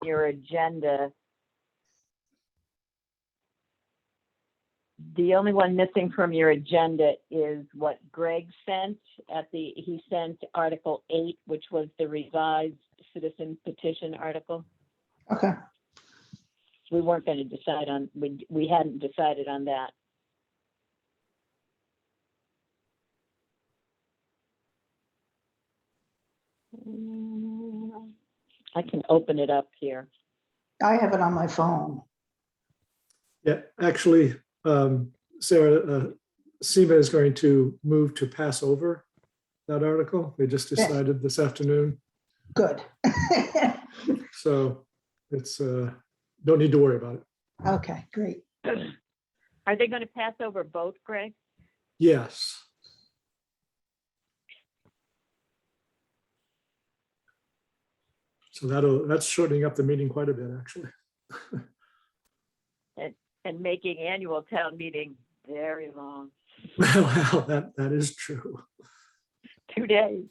your agenda. The only one missing from your agenda is what Greg sent he sent Article 8, which was the revised citizen petition article. Okay. We weren't going to decide on, we hadn't decided on that. I can open it up here. I have it on my phone. Yeah, actually, Sarah, SEMA is going to move to pass over that article. They just decided this afternoon. Good. So it's, don't need to worry about it. Okay, great. Are they going to pass over both, Greg? Yes. So that's shortening up the meeting quite a bit, actually. And making annual town meeting very long. Well, that is true. 2 days.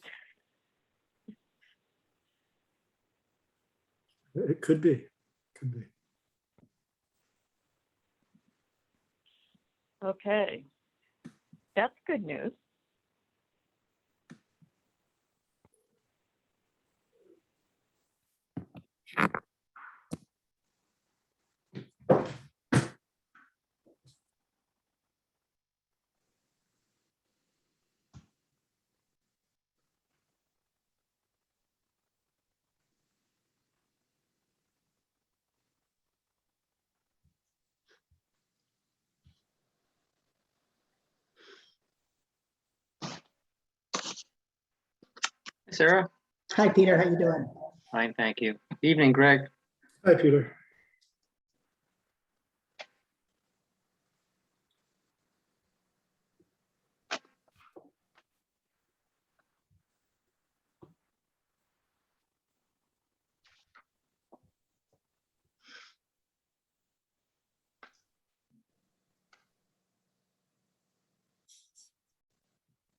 It could be. Could be. Okay. That's good news. Sarah? Hi, Peter. How you doing? Fine, thank you. Evening, Greg. Hi, Peter.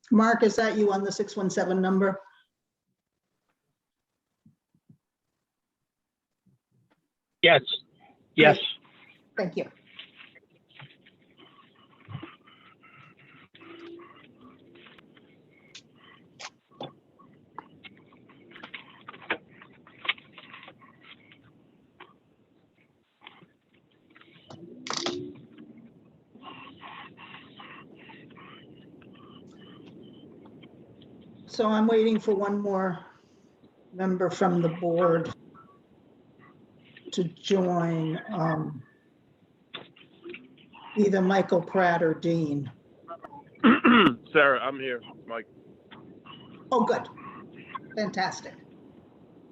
Mark, is that you on the 617 number? Yes, yes. Thank you. So I'm waiting for one more member from the board to join, either Michael Pratt or Dean. Sarah, I'm here, Mike. Oh, good. Fantastic.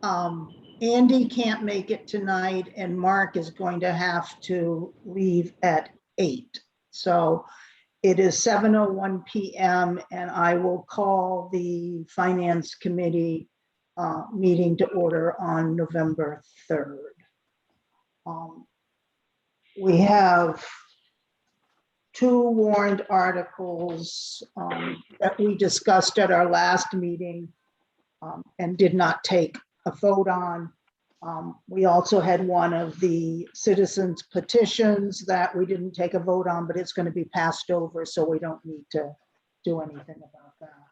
Andy can't make it tonight and Mark is going to have to leave at 8. So it is 7:01 p.m. and I will call the Finance Committee meeting to order on November 3rd. We have 2 warrant articles that we discussed at our last meeting and did not take a vote on. We also had one of the citizens petitions that we didn't take a vote on, but it's going to be passed over, so we don't need to do anything about that.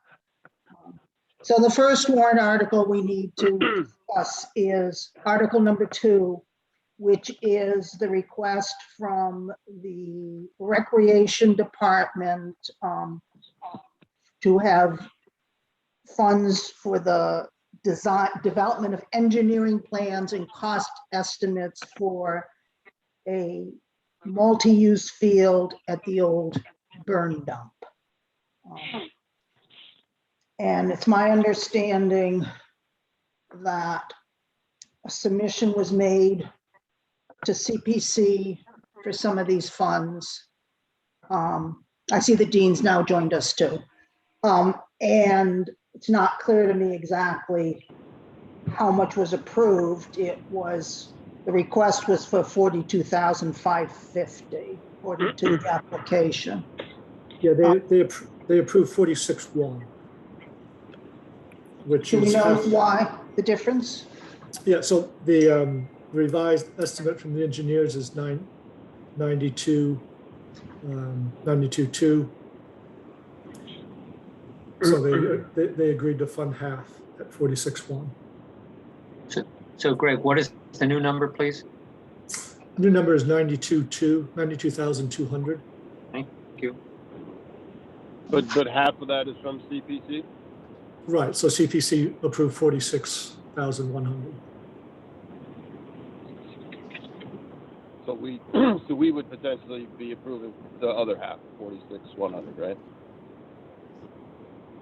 So the first warrant article we need to discuss is Article number 2, which is the request from the Recreation Department to have funds for the development of engineering plans and cost estimates for a multi-use field at the old burn dump. And it's my understanding that a submission was made to CPC for some of these funds. I see the dean's now joined us too. And it's not clear to me exactly how much was approved. The request was for $42,550 according to the application. Yeah, they approved 46-1, which Do we is know half. why the difference? Yeah, so the the revised estimate from the engineers is 92, 92.2. So they agreed to fund half at 46.1. So Greg, what is the new number, please? New number is 92.2, 92,200. Thank you. But half of that is from CPC? Right, so CPC approved 46,100. So we, so we would potentially be approving the other half, 46,100, right?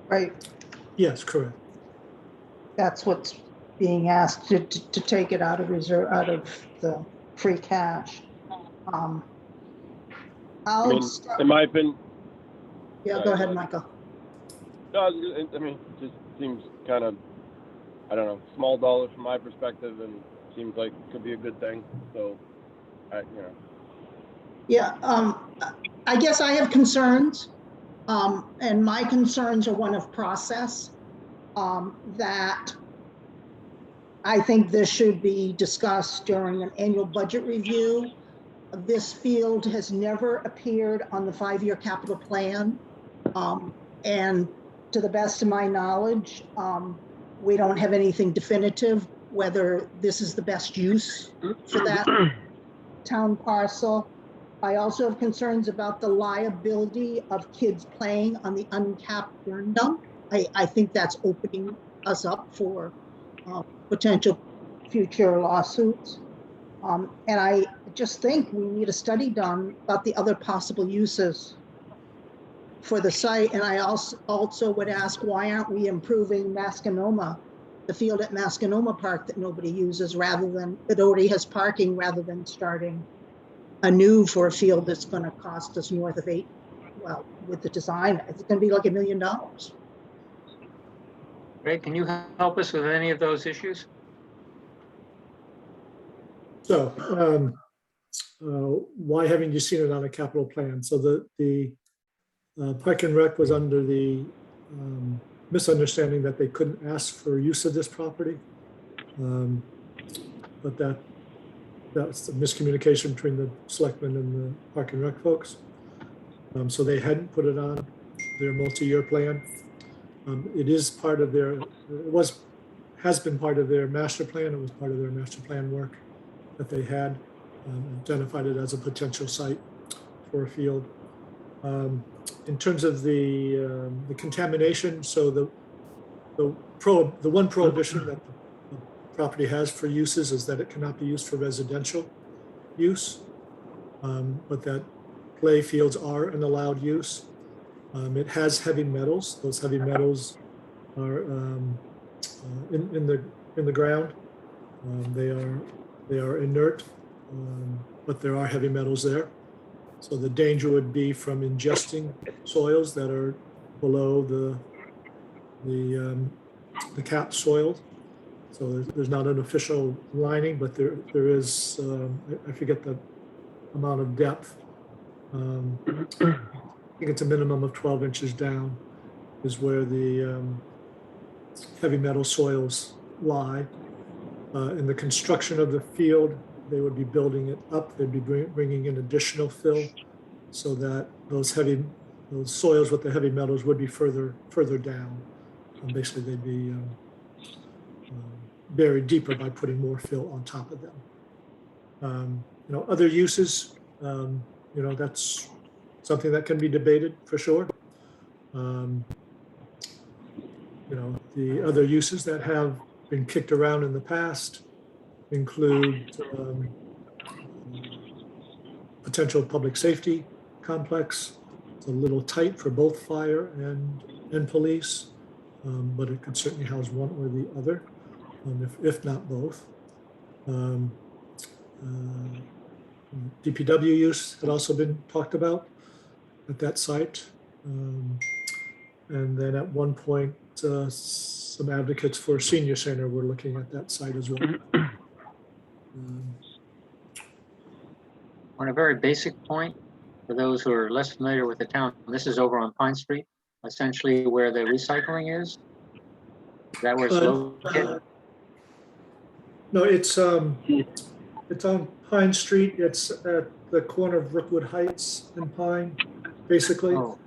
Right, Yes, correct. that's what's being asked to take it out of reserve, out of the free cash. I I'll mean, start, in my opinion, yeah, go ahead, Michael. no, I mean, it just seems kind of, I don't know, small dollars from my perspective, and seems like it could be a good thing. So, you know. Yeah, I guess I have concerns, and my concerns are one of process, that I think this should be discussed during an annual budget review. This field has never appeared on the 5-year capital plan. And to the best of my knowledge, we don't have anything definitive whether this is the best use for that town parcel. I also have concerns about the liability of kids playing on the uncapped burn dump. I think that's opening us up for potential future lawsuits. And I just think we need a study done about the other possible uses for the site. And I also would ask, why aren't we improving Mascanoma, the field at Mascanoma Park that nobody uses, rather than, it already has parking, rather than starting anew for a field that's going to cost us north of well, with the design, it's going to be like $1 million. Greg, can you help us with any of those issues? So why haven't you seen it on a capital plan? So the Park and Rec was under the misunderstanding that they couldn't ask for use of this property. But that's a miscommunication between the selectmen and the Park and Rec folks. So they hadn't put it on their multi-year plan. It is part of their, has been part of their master plan. It was part of their master plan work that they had, identified it as a potential site for a field. In terms of the contamination, so the one prohibition that the property has for uses is that it cannot be used for residential use, but that play fields are an allowed use. It has heavy metals. Those heavy metals are in the ground. They are inert, but there are heavy metals there. So the danger would be from ingesting soils that are below the cap soil. So there's not an official lining, but there is, I forget the amount of depth. I think it's a minimum of 12 inches down is where the heavy metal soils lie. In the construction of the field, they would be building it up. They'd be bringing in additional fill so that those soils with the heavy metals would be further down. And basically, they'd be buried deeper by putting more fill on top of them. Other uses, that's something that can be debated for sure. The other uses that have been kicked around in the past include potential public safety complex. It's a little tight for both fire and police, but it could certainly house one or the other, if not both. DPW use had also been talked about at that site. And then at one point, some advocates for a senior center were looking at that site as well. On a very basic point, for those who are less familiar with the town, this is over on Pine Street, essentially where the recycling is. Is that where it's located? No, it's It's on Pine Street. It's at the corner of Brookwood Heights and Pine, basically. Oh,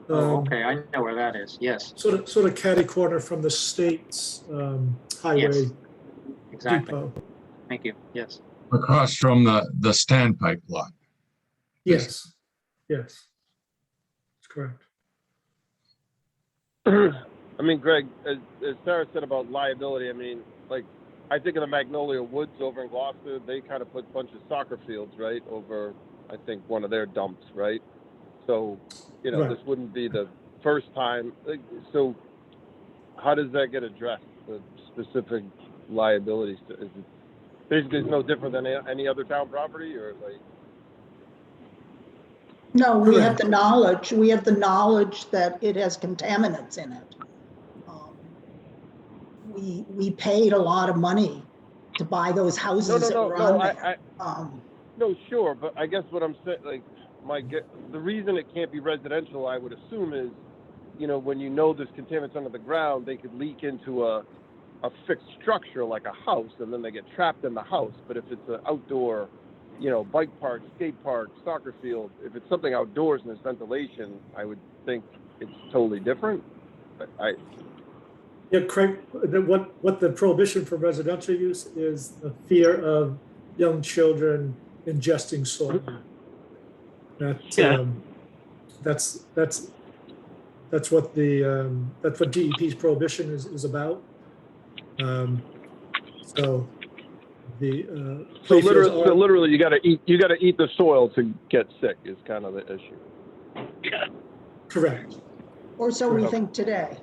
Um, okay, I know where that is, yes, Sort of catty corner from the state's highway exactly, depot. thank you, yes. Across from the standpipe lot. Yes, yes, that's correct. I mean, Greg, as Sarah said about liability, I mean, like, I think of the Magnolia Woods over in Gloucester, they kind of put a bunch of soccer fields, right, over, I think, one of their dumps, right? So, you know, Right. this wouldn't be the first time. Like, so how does that get addressed, the specific liabilities? Is it basically it's no different than any other town property, or like? No, we have Correct. the knowledge that it has contaminants in it. We paid a lot of money to buy those houses that were on there. No, sure, but I guess what I'm saying, like, the reason it can't be residential, I would assume, is, you know, when you know there's contaminants under the ground, they could leak into a fixed structure like a house, and then they get trapped in the house. But if it's an outdoor, you know, bike park, skate park, soccer field, if it's something outdoors and there's ventilation, I would think it's totally different. But Yeah, Craig, what the prohibition for residential use is the fear of young children ingesting soil. That's what DEP's prohibition is about. So the so playfields are, literally, you got to eat the soil to get sick is kind of the issue. correct. Or so we think today.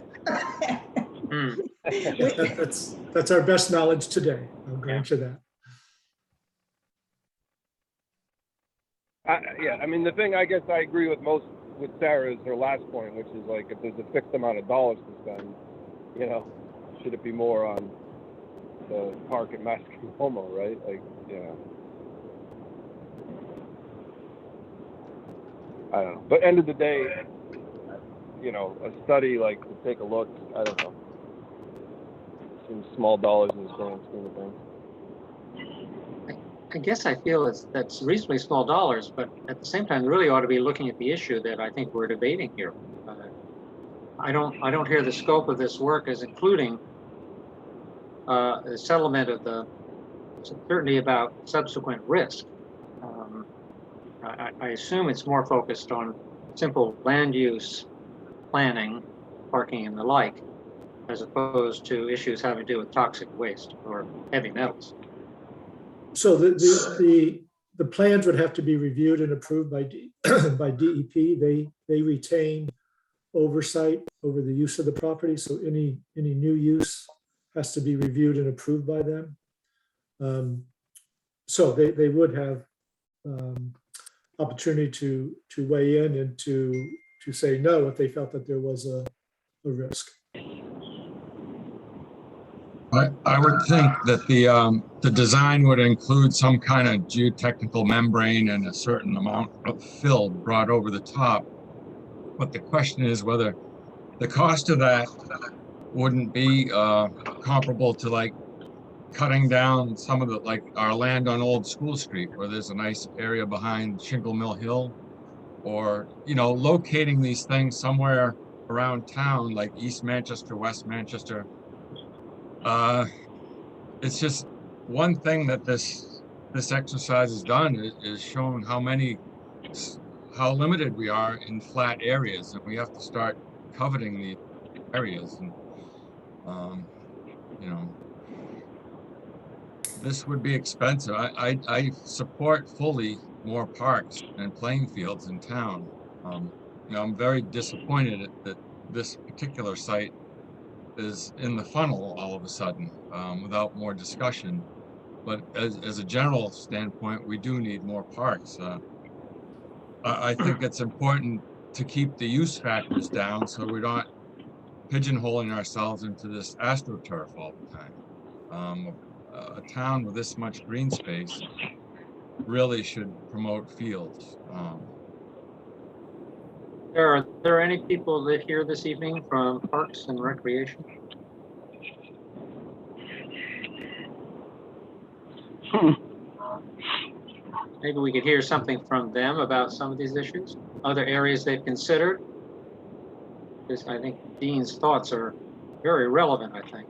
That's our best knowledge today. I'll grant you that. Yeah, I mean, the thing I guess I agree with Sarah is her last point, which is like, if there's a fixed amount of dollars to spend, you know, should it be more on the park at Masconomo, right? Like, yeah. I don't know. But end of the day, you know, a study, like, to take a look, I don't know. Seems small dollars in the grand scheme of things. I guess I feel that's reasonably small dollars, but at the same time, we really ought to be looking at the issue that I think we're debating here. I don't hear the scope of this work as including the settlement of the certainty about subsequent risk. I assume it's more focused on simple land use planning, parking and the like, as opposed to issues having to do with toxic waste or heavy metals. So the plans would have to be reviewed and approved by by DEP. They retain oversight over the use of the property. So any new use has to be reviewed and approved by them. So they would have opportunity to weigh in and to say no if they felt that there was a risk. I would think that the design would include some kind of geotechnical membrane and a certain amount of fill brought over the top. But the question is whether the cost of that wouldn't be comparable to like cutting down some of the, like our land on Old School Street, where there's a nice area behind Shingle Mill Hill, or, you know, locating these things somewhere around town, like East Manchester, West Manchester. It's just one thing that this exercise has done is shown how limited we are in flat areas, and we have to start coveting the areas. And you know, this would be expensive. I support fully more parks and playing fields in town. You know, I'm very disappointed that this particular site is in the funnel all of a sudden without more discussion. But as a general standpoint, we do need more parks. I think it's important to keep the use factors down so we're not pigeonholing ourselves into this astroturf all the time. A town with this much green space really should promote fields. Are there any people that here this evening from Parks and Recreation? Maybe we could hear something from them about some of these issues, other areas they've considered. Because I think Dean's thoughts are very relevant, I think.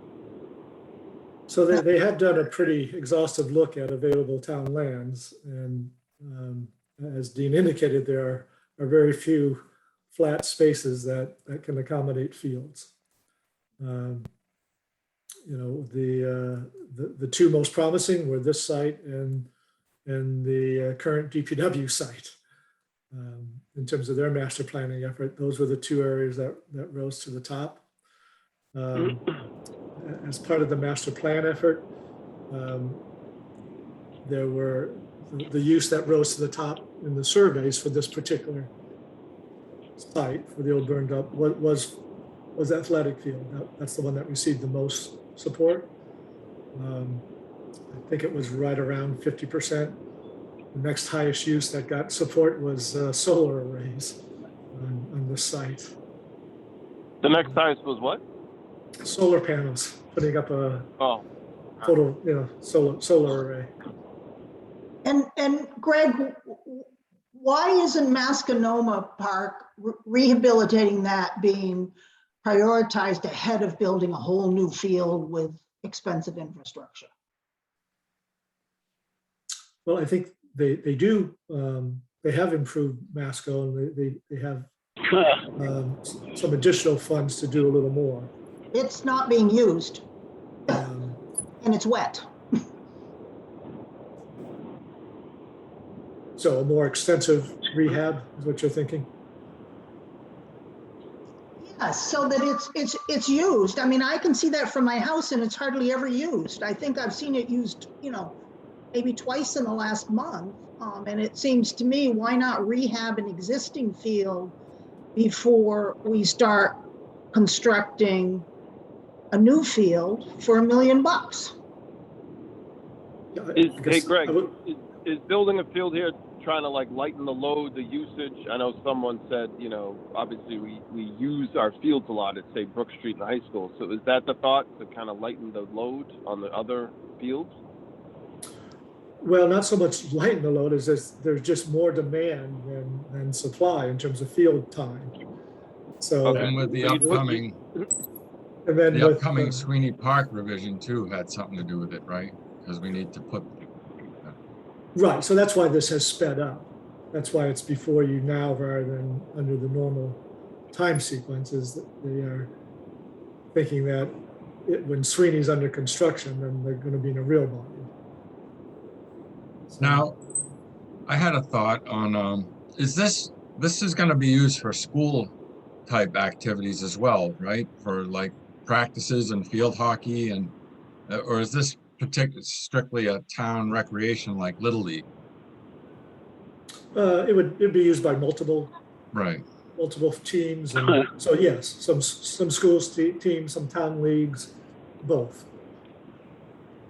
So they have done a pretty exhaustive look at available town lands. And as Dean indicated, there are very few flat spaces that can accommodate fields. You know, the two most promising were this site and the current DPW site. In terms of their master planning effort, those were the two areas that rose to the top. As part of the master plan effort, there were the use that rose to the top in the surveys for this particular site for the old burned up was athletic field. That's the one that received the most support. I think it was right around 50%. The next highest use that got support was solar arrays on this site. The next highest was what? Solar panels, putting up a Oh, total, solar array. And Greg, why isn't Masconoma Park rehabilitating that being prioritized ahead of building a whole new field with expensive infrastructure? Well, I think they do. They have improved Masco, and they have some additional funds to do a little more. It's not being used, and it's wet. So a more extensive rehab is what you're thinking? Yes, so that it's used. I mean, I can see that from my house, and it's hardly ever used. I think I've seen it used, maybe twice in the last month. And it seems to me, why not rehab an existing field before we start constructing a new field for $1 million? Hey, Greg, is building a field here trying to lighten the load, the usage? I know someone said, obviously we use our fields a lot at, say, Brook Street and high school. So is that the thought, to kind of lighten the load on the other fields? Well, not so much lighten the load as there's just more demand than supply in terms of field time. So And with the upcoming, Sweeney Park revision too had something to do with it, right? Because we need to put. Right, so that's why this has sped up. That's why it's before you now rather than under the normal time sequences. That they are thinking that when Sweeney's under construction, then they're going to be in a real volume. So, now, I had a thought on, this is going to be used for school type activities as well, right? For like practices and field hockey, and or is this strictly a town recreation like Little League? it'd be used by multiple teams, and so yes, some schools teams, some town leagues, both.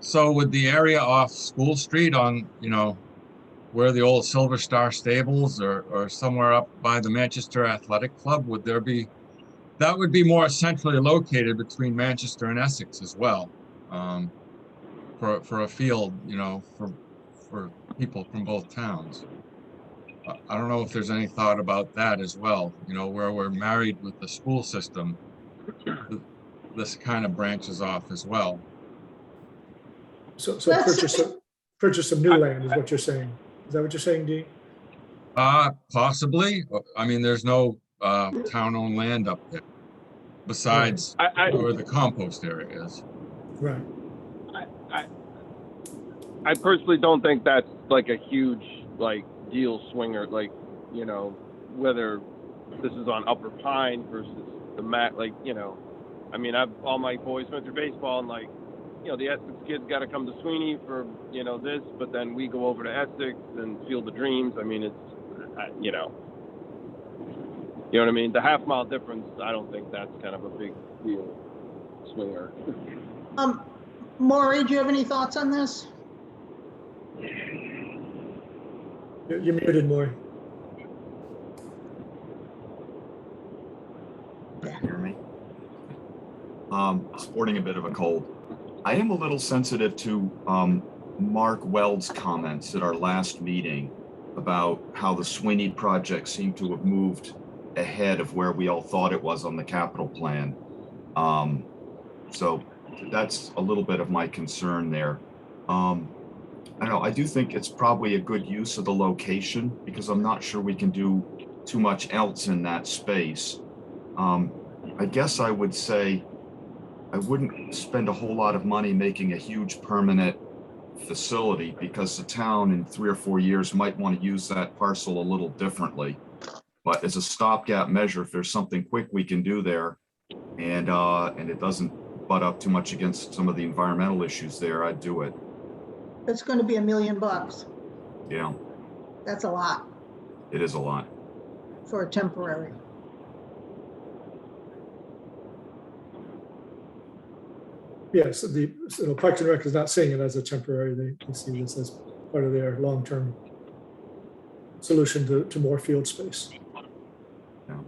So would the area off School Street on, where the old Silver Star Stables or somewhere up by the Manchester Athletic Club, that would be more centrally located between Manchester and Essex as well, for a field, for people from both towns. I don't know if there's any thought about that as well, where we're married with the school system, this kind of branches off as well. So purchase some new land is what you're saying. Is that what you're saying, Dean? Possibly. I mean, there's no town-owned land up there besides where the compost area is. Right. I personally don't think that's like a huge deal swinger. Whether this is on Upper Pine versus the I mean, all my boys went through baseball, and the Essex kids got to come to Sweeney for, this, but then we go over to Essex and Field of Dreams. I mean, it's, you know what I mean? The half-mile difference, I don't think that's kind of a big deal swinger. Maury, do you have any thoughts on this? You're muted, Maury. Hear me? Sporting a bit of a cold. I am a little sensitive to Mark Weld's comments at our last meeting about how the Sweeney project seemed to have moved ahead of where we all thought it was on the capital plan. So that's a little bit of my concern there. I don't know, I do think it's probably a good use of the location because I'm not sure we can do too much else in that space. I guess I would say I wouldn't spend a whole lot of money making a huge permanent facility because the town in 3 or 4 years might want to use that parcel a little differently. But as a stopgap measure, if there's something quick we can do there and it doesn't butt up too much against some of the environmental issues there, I'd do it. It's going to be $1 million. Yeah, That's a lot it is a lot. for a temporary. Yes, Parks and Rec is not seeing it as a temporary. They see this as part of their long-term solution to more field space. Yeah.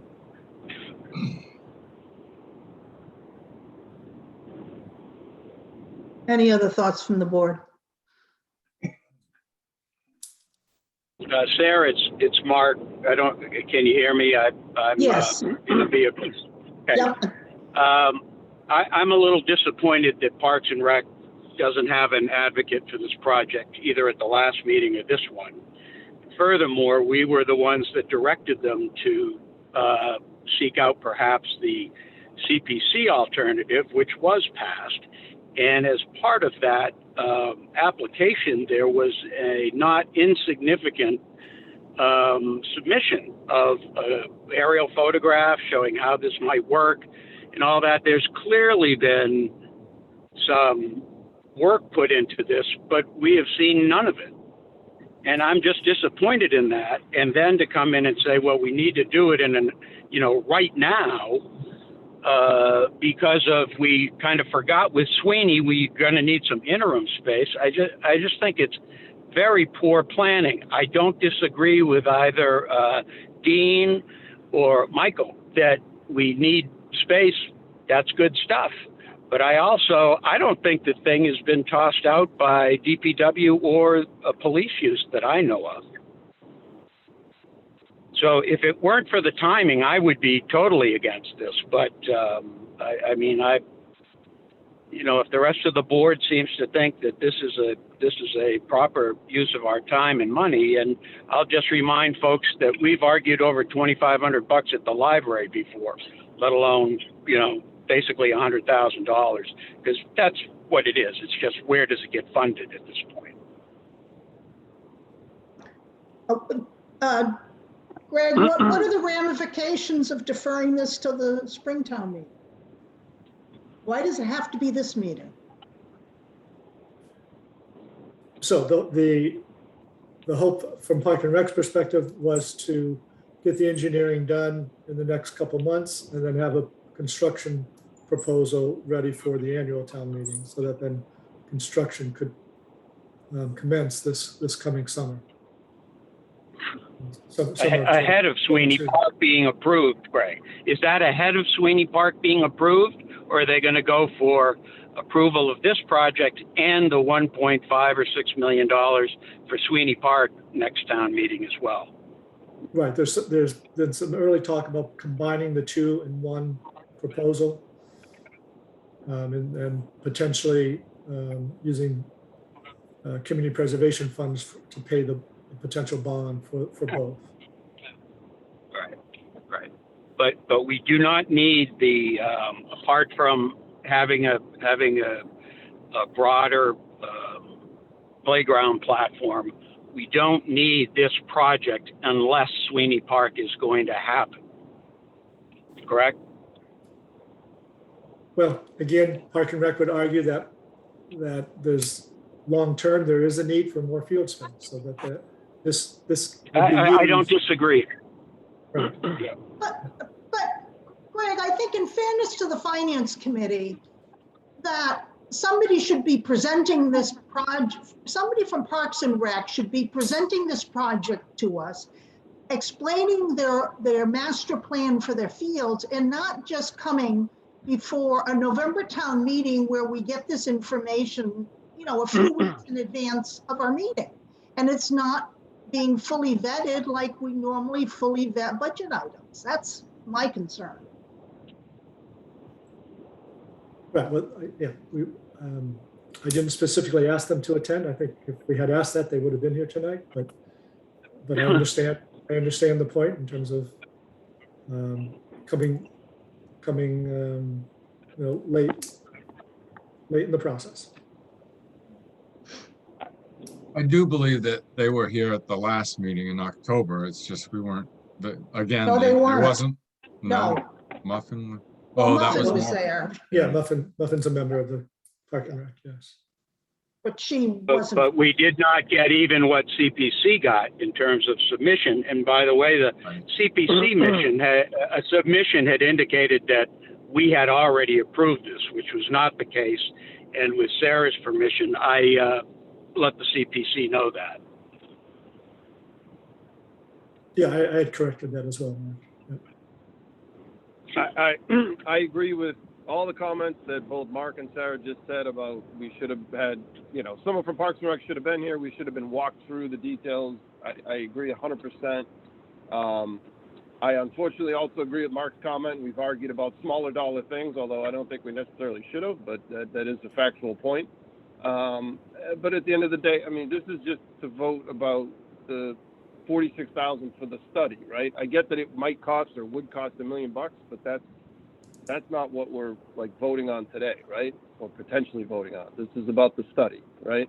Any other thoughts from the board? Sarah, it's Mark. Can you hear me? I'm Yes. in a vehicle. Okay. Yep. I'm a little disappointed that Parks and Rec doesn't have an advocate for this project, either at the last meeting or this one. Furthermore, we were the ones that directed them to seek out perhaps the CPC alternative, which was passed. And as part of that application, there was a not insignificant submission of aerial photographs showing how this might work and all that. There's clearly been some work put into this, but we have seen none of it. And I'm just disappointed in that. And then to come in and say, well, we need to do it right now, because we kind of forgot with Sweeney, we're going to need some interim space. I just think it's very poor planning. I don't disagree with either Dean or Michael that we need space. That's good stuff. But I don't think the thing has been tossed out by DPW or police use that I know of. So if it weren't for the timing, I would be totally against this. But if the rest of the board seems to think that this is a proper use of our time and money, and I'll just remind folks that we've argued over $2,500 at the library before, let alone basically $100,000, because that's what it is. It's just where does it get funded at this point? Greg, what are the ramifications of deferring this till the Springtown meeting? Why does it have to be this meeting? So the hope from Park and Rec's perspective was to get the engineering done in the next couple months and then have a construction proposal ready for the annual town meeting so that then construction could commence this coming summer. Ahead of Sweeney Park being approved, Greg. Is that ahead of Sweeney Park being approved, or are they going to go for approval of this project and the $1.5 or $6 million for Sweeney Park next town meeting as well? Right. There's been some early talk about combining the two in one proposal, and potentially using community preservation funds to pay the potential bond for both. Right. But we do not need the apart from having a broader playground platform. We don't need this project unless Sweeney Park is going to happen. Correct? Well, again, Park and Rec would argue that there's long term there is a need for more field space, so that this I don't disagree. Right. Yeah. But Greg, I think in fairness to the Finance Committee, that somebody should be presenting this project, somebody from Parks and Rec should be presenting this project to us, explaining their master plan for their fields, and not just coming before a November town meeting where we get this information, a few weeks in advance of our meeting. And it's not being fully vetted like we normally fully vet budget items. That's my concern. Right, well, yeah, I didn't specifically ask them to attend. I think if we had asked that, they would have been here tonight, but I understand the point in terms of coming late in the process. I do believe that they were here at the last meeting in October. It's just we weren't, again, No, they there weren't. wasn't, No. Muffin. Well, Oh, that Muffin was was more. there, Yeah, Muffin's a member of the Park and Rec, yes. but she But, wasn't. but we did not get even what CPC got in terms of submission. And by the way, the Right. CPC submission had indicated that we had already approved this, which was not the case. And with Sarah's permission, I let the CPC know that. Yeah, I had corrected that as well, Mark. Yeah. I agree with all the comments that both Mark and Sarah just said about we should have had, someone from Parks and Rec should have been here. We should have been walked through the details. I agree 100%. I unfortunately also agree with Mark's comment. We've argued about smaller dollar things, although I don't think we necessarily should have, but that is a factual point. But at the end of the day, I mean, this is just to vote about the $46,000 for the study, right? I get that it might cost or would cost $1 million, but that's not what we're like voting on today, right? Or potentially voting on. This is about the study, right?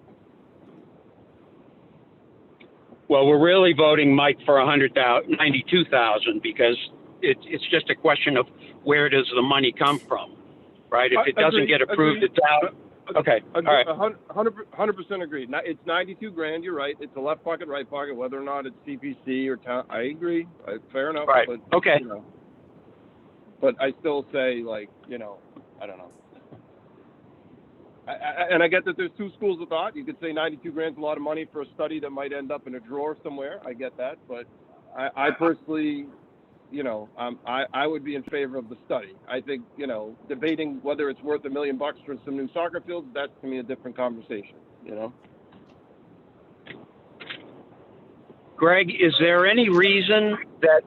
Well, we're really voting, Mike, for $92,000 because it's just a question of where does the money come from, right? If it doesn't get approved, it's out. Okay, all right. 100% agreed. It's 92 grand. You're right. It's a left pocket, right pocket. Whether or not it's CPC or town, I agree. Fair enough. Right. But, okay. But I still say, I don't know. And I get that there's two schools of thought. You could say 92 grand is a lot of money for a study that might end up in a drawer somewhere. I get that, but I personally, I would be in favor of the study. I think, debating whether it's worth $1 million for some new soccer fields, that's to me a different conversation, Greg, is there any reason that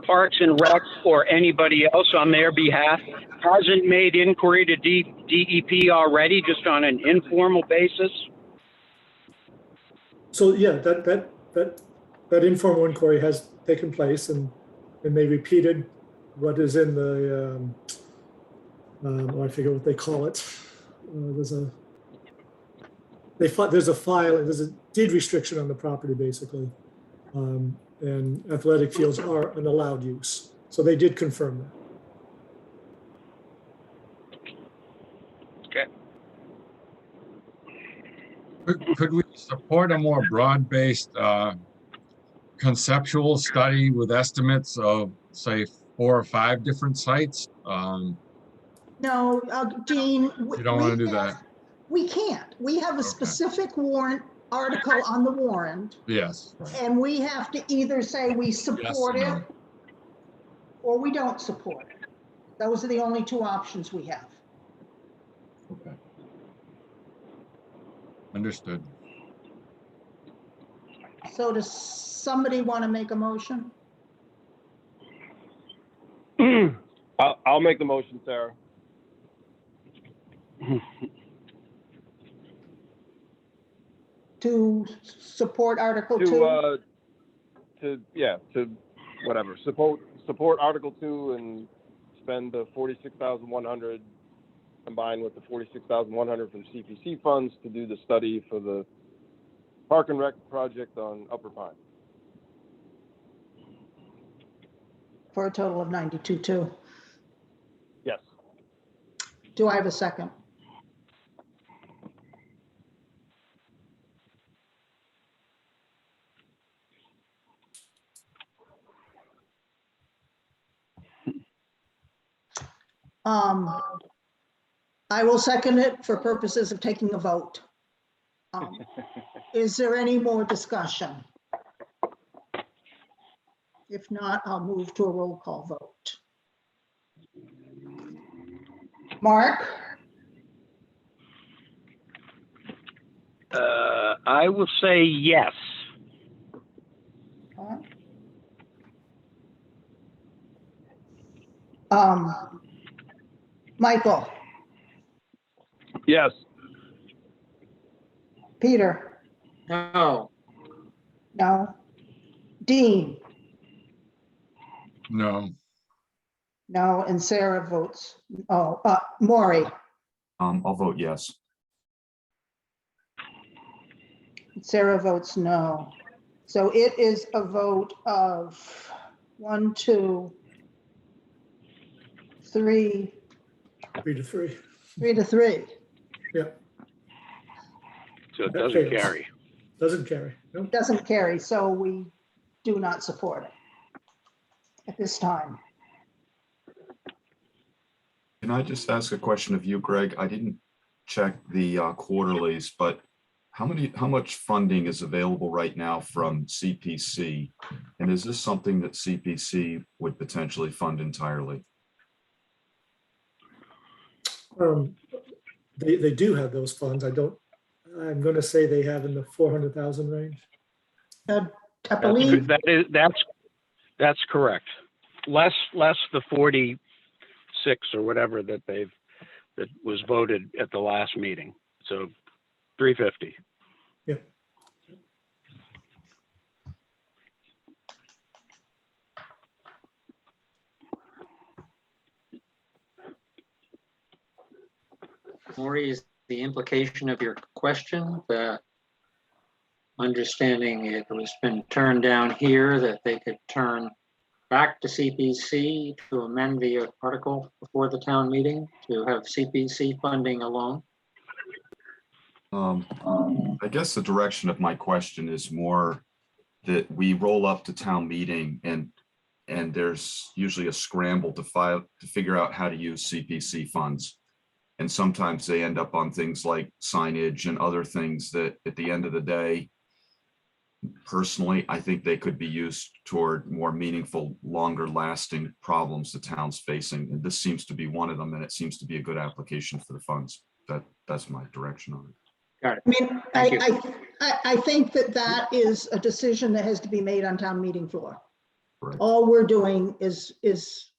Parks and Rec or anybody else on their behalf hasn't made inquiry to DEP already, just on an informal basis? So yeah, that informal inquiry has taken place, and they repeated what is in the I forget what they call it. There's a file. There's a deed restriction on the property, basically, and athletic fields are an allowed use. So they did confirm that. Could we support a more broad-based conceptual study with estimates of, say, 4 or 5 different sites? No, Dean. You don't want to do that. We can't. We have a specific warrant article on the warrant. Yes. And we have to either say we support Yes, it or we don't support it. Those are the only 2 options we have. Okay. Understood. So does somebody want to make a motion? I'll make the motion, Sarah. To support Article 2? To whatever, support Article 2 and spend the $46,100 combined with the $46,100 from CPC funds to do the study for the Park and Rec project on Upper Pine. For a total of 92.2. Yes. Do I have a second? I will second it for purposes of taking a vote. Is there any more discussion? If not, I'll move to a roll call vote. Mark? I will say yes. Michael, Yes. Peter, No, no. Dean, No, no, and Sarah votes, Maury, I'll vote yes. Sarah votes no. So it is a vote of 1, 2, 3, 3-3. 3-3. Yeah, So it That doesn't fails. carry. doesn't carry. No. Doesn't carry, so we do not support it at this time. Can I just ask a question of you, Greg? I didn't check the quarterlies, but how much funding is available right now from CPC? And is this something that CPC would potentially fund entirely? They do have those funds. I'm going to say they have in the 400,000 range. I believe, That's correct. Less the 46 or whatever that was voted at the last meeting. So 350. Yeah. Maury, is the implication of your question that understanding it was been turned down here, that they could turn back to CPC to amend the article before the town meeting to have CPC funding alone? I guess the direction of my question is more that we roll up to town meeting and there's usually a scramble to figure out how to use CPC funds. And sometimes they end up on things like signage and other things that at the end of the day, personally, I think they could be used toward more meaningful, longer lasting problems the town's facing. And this seems to be one of them, and it seems to be a good application for the funds. That's my direction on it. Got it. I mean, Thank you. I think that is a decision that has to be made on town meeting floor. Right. All we're doing is yes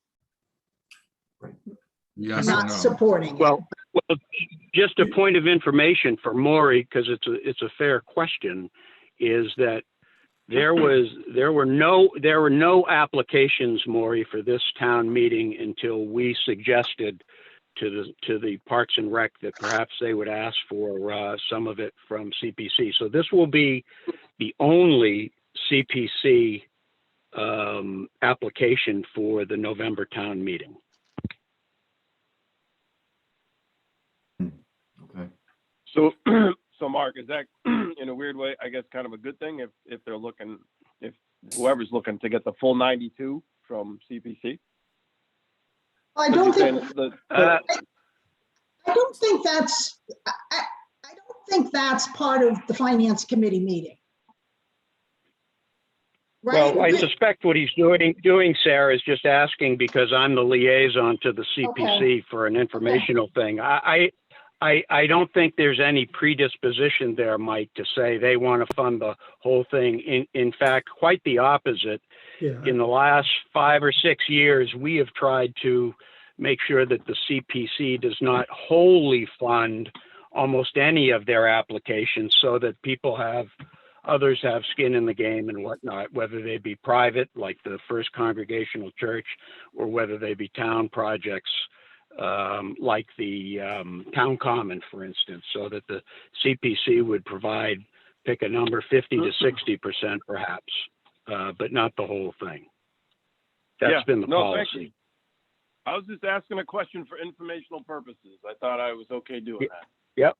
or not no? supporting it. Well, just a point of information for Maury, because it's a fair question, is that there were no applications, Maury, for this town meeting until we suggested to the Parks and Rec that perhaps they would ask for some of it from CPC. So this will be the only CPC application for the November town meeting. Okay. So, so Mark, is that in a weird way, I guess, kind of a good thing if they're looking, if whoever's looking to get the full 92 from CPC? I don't think, I I don't think that's, I don't think that's part of the finance committee meeting. Right? Well, I suspect what he's doing, Sarah, is just asking because I'm the liaison to the CPC for an informational thing. I don't think there's any predisposition there, Mike, to say they want to fund the whole thing. In fact, quite the opposite. Yeah. In the last 5 or 6 years, we have tried to make sure that the CPC does not wholly fund almost any of their applications so that others have skin in the game and whatnot, whether they be private, like the First Congregational Church, or whether they be town projects, like the town common, for instance, so that the CPC would provide, pick a number, 50 to 60% perhaps, but not the whole thing. That's been the policy. Thank you. I was just asking a question for informational purposes. I thought I was okay doing that. Yep.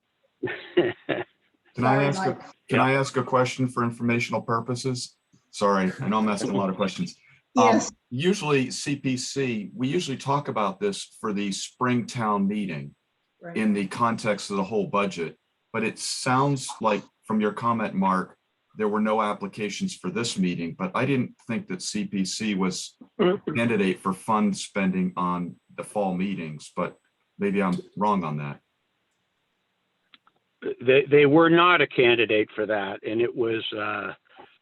Can I ask a question for informational purposes? Sorry, I know I'm asking a lot of questions. Yes. Usually CPC, we usually talk about this for the spring town meeting Right. in the context of the whole budget, but it sounds like from your comment, Mark, there were no applications for this meeting, but I didn't think that CPC was a candidate for fund spending on the fall meetings, but maybe I'm wrong on that. they were not a candidate for that, and it was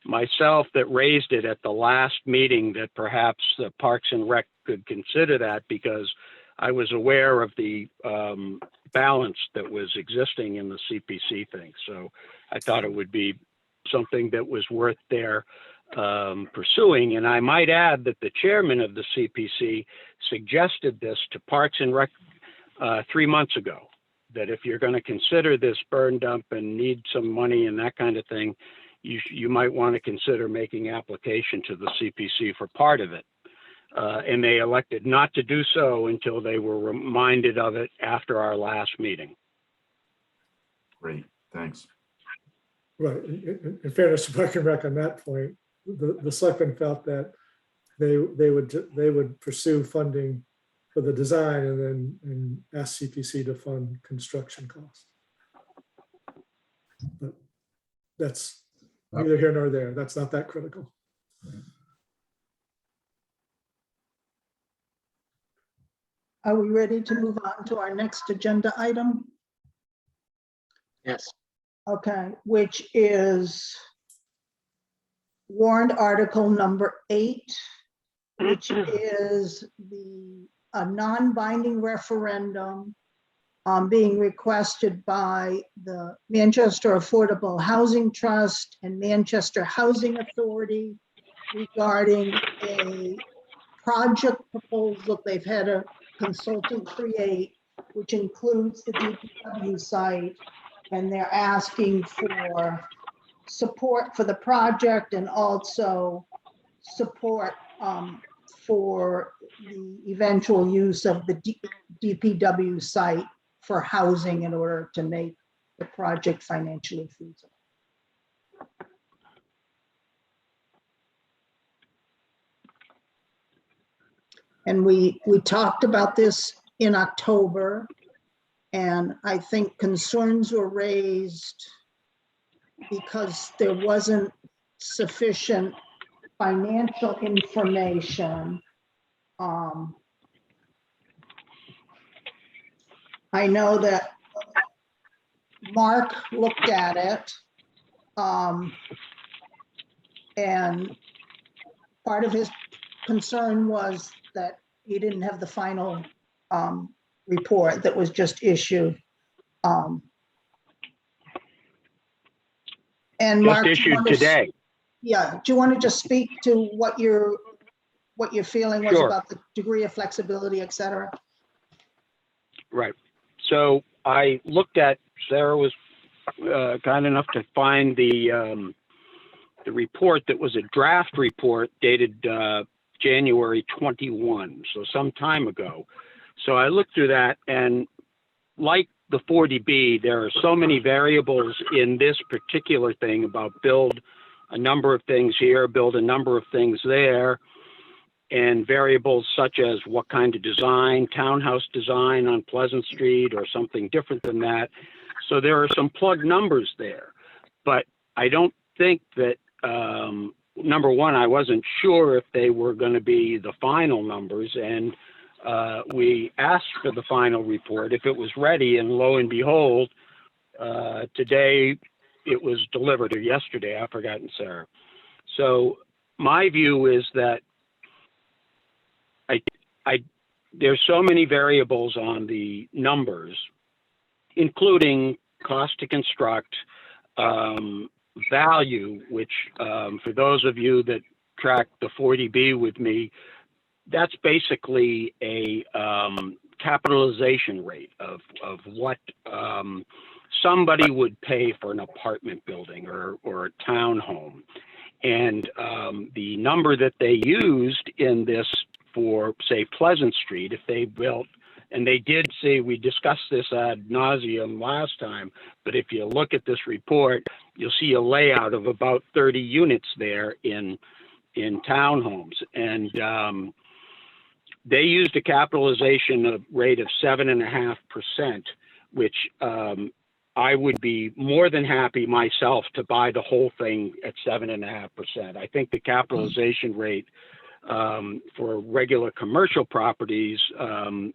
myself that raised it at the last meeting that perhaps the Parks and Rec could consider that, because I was aware of the balance that was existing in the CPC thing. So I thought it would be something that was worth their pursuing. And I might add that the chairman of the CPC suggested this to Parks and Rec 3 months ago, that if you're going to consider this burn dump and need some money and that kind of thing, you might want to consider making application to the CPC for part of it. And they elected not to do so until they were reminded of it after our last meeting. Great, thanks. Right. In fairness to Park and Rec on that point, the selectmen felt that they would pursue funding for the design and ask CPC to fund construction costs. But that's neither here nor there. That's not that critical. Are we ready to move on to our next agenda item? Yes. Okay, which is warrant article number 8, which is a non-binding referendum being requested by the Manchester Affordable Housing Trust and Manchester Housing Authority regarding a project proposal they've had a consultant create, which includes the DPW site, and they're asking for support for the project and also support for the eventual use of the DPW site for housing in order to make the project financially feasible. And we talked about this in October, and I think concerns were raised because there wasn't sufficient financial information. I know that Mark looked at it, and part of his concern was that he didn't have the final report that was just issued. And Mark, Just issued today. Yeah, do you want to just speak to what your feeling was Sure. about the degree of flexibility, et cetera? Right. So I looked at, Sarah was kind enough to find the report that was a draft report dated January 21, so some time ago. So I looked through that, and like the 40B, there are so many variables in this particular thing about build a number of things here, build a number of things there, and variables such as what kind of design, townhouse design on Pleasant Street or something different than that. So there are some plug numbers there, but I don't think that, number one, I wasn't sure if they were going to be the final numbers, and we asked for the final report if it was ready, and lo and behold, today it was delivered, or yesterday, I've forgotten, Sarah. So my view is that there's so many variables on the numbers, including cost to construct, value, which for those of you that track the 40B with me, that's basically a capitalization rate of what somebody would pay for an apartment building or a townhome. And the number that they used in this for, say, Pleasant Street, if they built, and they did say, we discussed this ad nauseum last time, but if you look at this report, you'll see a layout of about 30 units there in townhomes. And they used a capitalization rate of 7.5%, which I would be more than happy myself to buy the whole thing at 7.5%. I think the capitalization rate for regular commercial properties,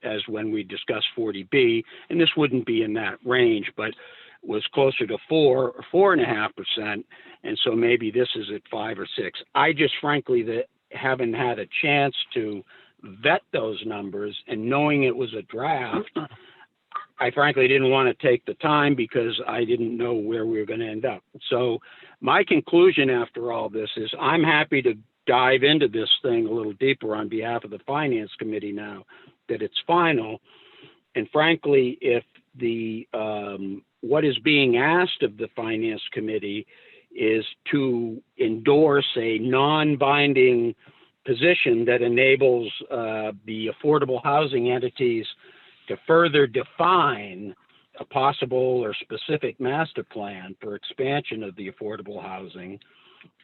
as when we discuss 40B, and this wouldn't be in that range, but was closer to 4 or 4.5%. And so maybe this is at 5 or 6. I just frankly haven't had a chance to vet those numbers, and knowing it was a draft, I frankly didn't want to take the time because I didn't know where we were going to end up. So my conclusion after all this is I'm happy to dive into this thing a little deeper on behalf of the Finance Committee now that it's final. And frankly, if the what is being asked of the Finance Committee is to endorse a non-binding position that enables the affordable housing entities to further define a possible or specific master plan for expansion of the affordable housing,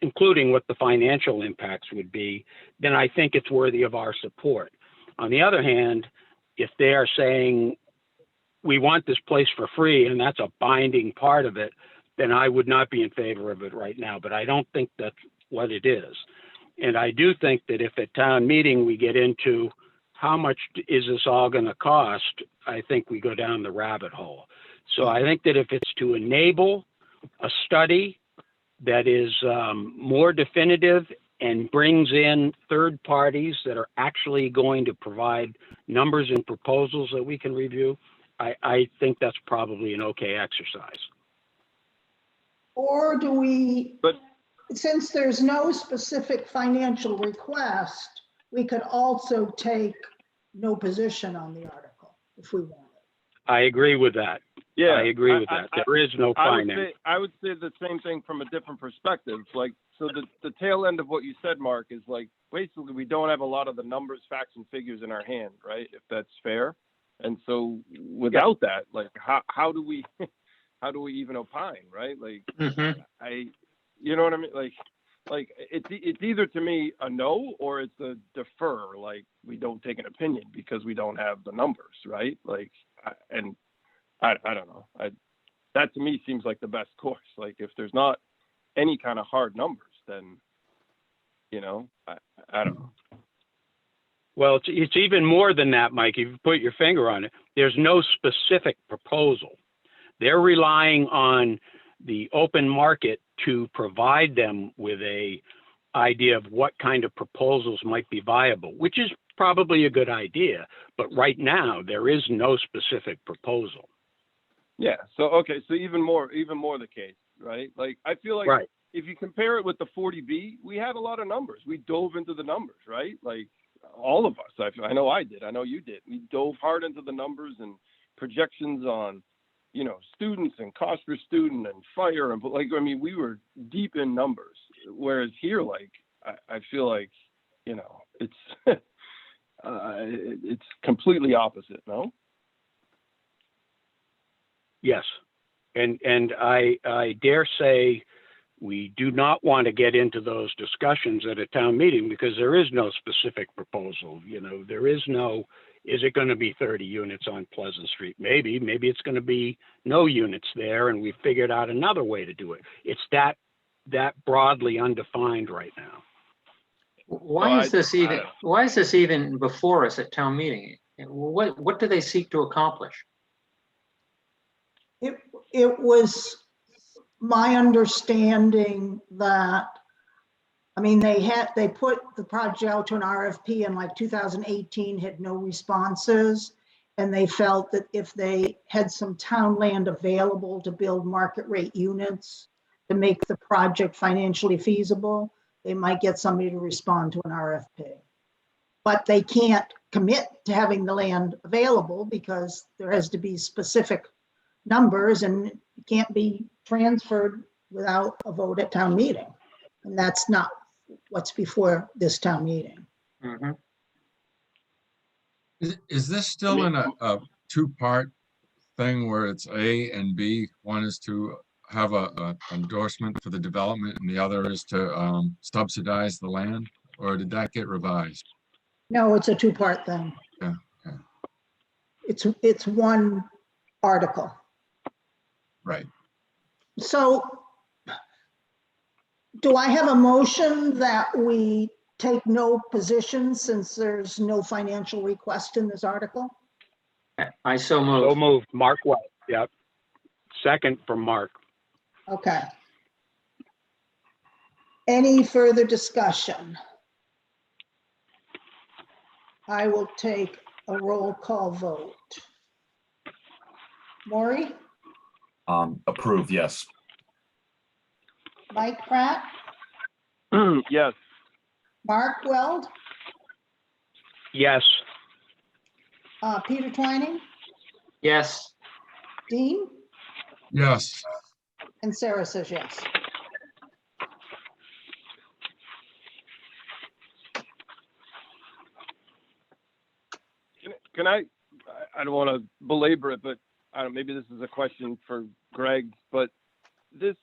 including what the financial impacts would be, then I think it's worthy of our support. On the other hand, if they are saying we want this place for free and that's a binding part of it, then I would not be in favor of it right now. But I don't think that's what it is. And I do think that if at town meeting we get into how much is this all going to cost, I think we go down the rabbit hole. So I think that if it's to enable a study that is more definitive and brings in third parties that are actually going to provide numbers and proposals that we can review, I think that's probably an okay exercise. Or do we, But since there's no specific financial request, we could also take no position on the article if we wanted. I agree with that. yeah, I agree with that. There is no finance. I would say the same thing from a different perspective. Like, so the tail end of what you said, Mark, is like, basically we don't have a lot of the numbers, facts, and figures in our hand, right? If that's fair. And so without that, like, how do we, how do we even opine, right? Like, you know what I mean? Like it's either to me a no or it's a defer. Like, we don't take an opinion because we don't have the numbers, right? Like, I don't know. That to me seems like the best course. Like, if there's not any kind of hard numbers, then, you know, I don't know. Well, it's even more than that, Mike. If you put your finger on it, there's no specific proposal. They're relying on the open market to provide them with a idea of what kind of proposals might be viable, which is probably a good idea. But right now, there is no specific proposal. Yeah. So, okay. So even more the case, right? Like, I feel like Right. if you compare it with the 40B, we had a lot of numbers. We dove into the numbers, right? Like, all of us, I know I did. I know you did. We dove hard into the numbers and projections on, you know, students and cost per student and fire. And like, I mean, we were deep in numbers. Whereas here, like, I feel like, you know, it's, it's completely opposite. No? Yes. And I dare say we do not want to get into those discussions at a town meeting because there is no specific proposal. You know, there is no, is it going to be 30 units on Pleasant Street? Maybe it's going to be no units there, and we've figured out another way to do it. It's that broadly undefined right now. Why is this even before us at town meeting? What do they seek to accomplish? It was my understanding that, I mean, they put the project out to an RFP in like 2018, had no responses. And they felt that if they had some town land available to build market rate units to make the project financially feasible, they might get somebody to respond to an RFP. But they can't commit to having the land available because there has to be specific numbers and it can't be transferred without a vote at town meeting. And that's not what's before this town meeting. Mm-hmm. Is this still in a two-part thing where it's A and B? One is to have a endorsement for the development and the other is to subsidize the land, or did that get revised? No, it's a two-part thing. Yeah, okay. It's one article. Right. So do I have a motion that we take no position since there's no financial request in this article? I so moved. So moved. Mark White. Yep. Second from Mark. Okay. Any further discussion? I will take a roll call vote. Maury, Approve, yes. Mike Pratt, Yes. Mark Weld, Yes. Peter Twining, Yes. Dean, Yes. and Sarah says yes. Can I don't want to belabor it, but I don't, maybe this is a question for Greg, but this,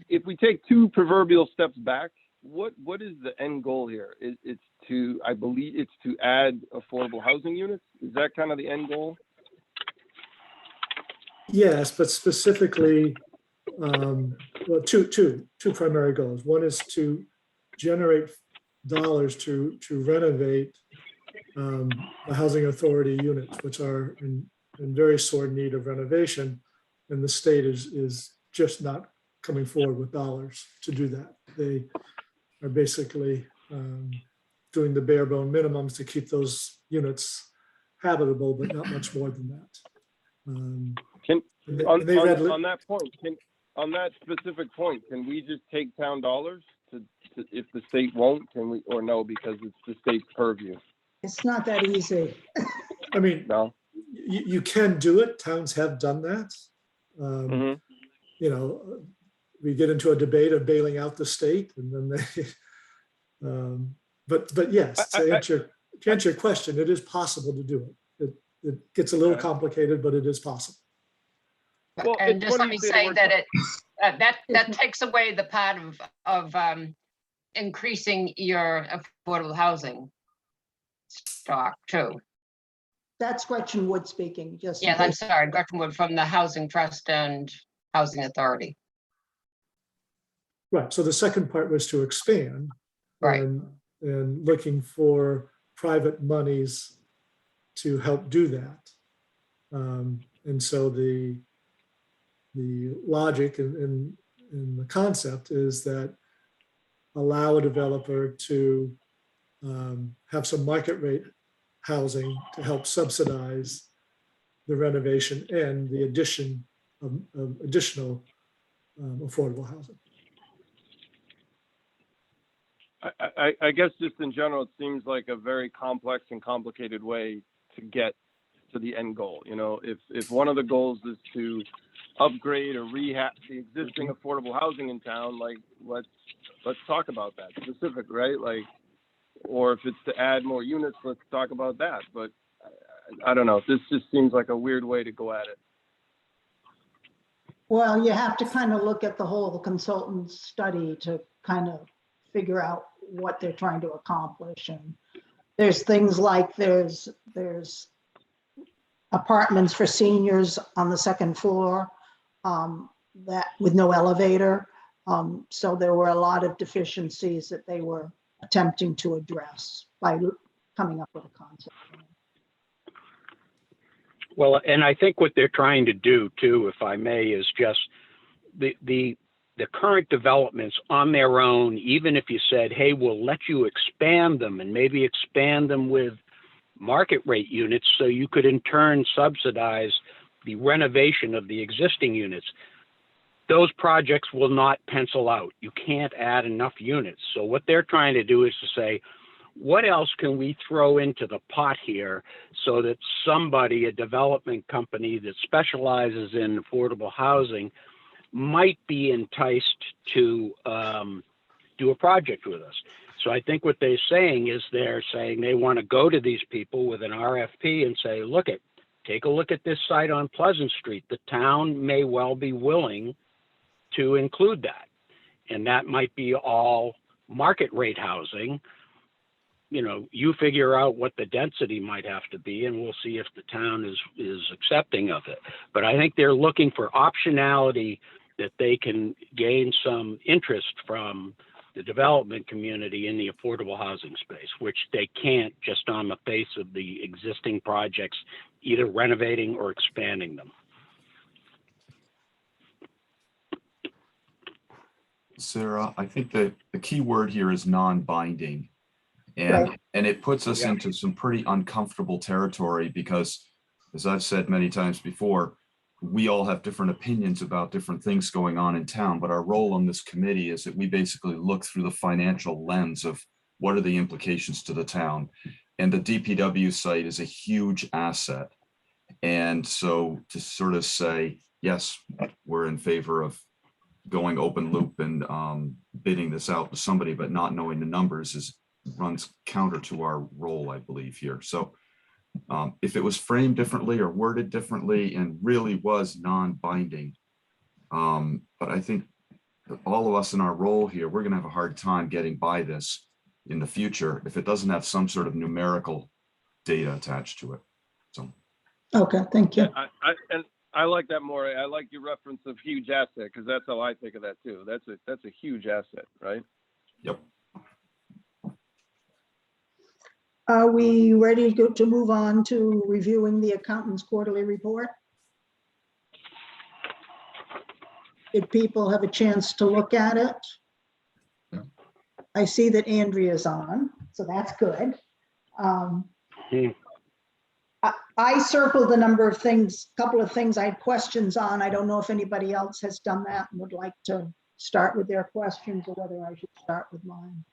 if we take two proverbial steps back, what is the end goal here? It's to, I believe it's to add affordable housing units. Is that kind of the end goal? Yes, but specifically, well, two primary goals. One is to generate dollars to renovate the housing authority units, which are in very sore need of renovation, and the state is just not coming forward with dollars to do that. They are basically doing the bare bone minimums to keep those units habitable, but not much more than that. On that point, on that specific point, can we just take town dollars to if the state won't, can we, or no, because it's the state's purview? It's not that easy. I mean, No. you can do it. Towns have done that. Mhm. You know, we get into a debate of bailing out the state, and then they. But yes, to answer your question, it is possible to do it. It gets a little complicated, but it is possible. Well, And it's just funny let me you say the say word that that takes away the part of increasing your affordable housing stock too. That's Gretchen Wood speaking, just in Yeah, I'm case. sorry, Gretchen Wood from the Housing Trust and Housing Authority. Right. So the second part was to expand, Right. and looking for private monies to help do that. And so the logic and the concept is that allow a developer to have some market rate housing to help subsidize the renovation and the addition of additional affordable housing. I guess just in general, it seems like a very complex and complicated way to get to the end goal. You know, if one of the goals is to upgrade or rehab the existing affordable housing in town, like let's talk about that specific, right? Like, or if it's to add more units, let's talk about that. But I don't know. This just seems like a weird way to go at it. Well, you have to kind of look at the whole consultant's study to kind of figure out what they're trying to accomplish. And there's things like there's apartments for seniors on the second floor that with no elevator. So there were a lot of deficiencies that they were attempting to address by coming up with a concept. Well, and I think what they're trying to do too, if I may, is just the current developments on their own, even if you said, hey, we'll let you expand them and maybe expand them with market rate units so you could in turn subsidize the renovation of the existing units. Those projects will not pencil out. You can't add enough units. So what they're trying to do is to say, what else can we throw into the pot here so that somebody, a development company that specializes in affordable housing, might be enticed to do a project with us. So I think what they're saying is they're saying they want to go to these people with an RFP and say, take a look at this site on Pleasant Street. The town may well be willing to include that. And that might be all market rate housing. You know, you figure out what the density might have to be, and we'll see if the town is accepting of it. But I think they're looking for optionality that they can gain some interest from the development community in the affordable housing space, which they can't just on the face of the existing projects, either renovating or expanding them. Sarah, I think that the key word here is non-binding. Right. And it puts us Yeah. into some pretty uncomfortable territory because, as I've said many times before, we all have different opinions about different things going on in town, but our role on this committee is that we basically look through the financial lens of what are the implications to the town. And the DPW site is a huge asset. And so to sort of say, yes, we're in favor of going open loop and bidding this out to somebody, but not knowing the numbers runs counter to our role, I believe, here. So if it was framed differently or worded differently and really was non-binding, but I think that all of us in our role here, we're going to have a hard time getting by this in the future if it doesn't have some sort of numerical data attached to it. So, Okay, thank you. And I like that more. I like your reference of huge asset because that's how I think of that too. That's a huge asset, right? yep. Are we ready to move on to reviewing the accountant's quarterly report? Did people have a chance to look at it? Yeah. I see that Andrea's on, so that's good. I circled a number of things, couple of things I had questions on. I don't know if anybody else has done that and would like to start with their questions or whether I should start with mine.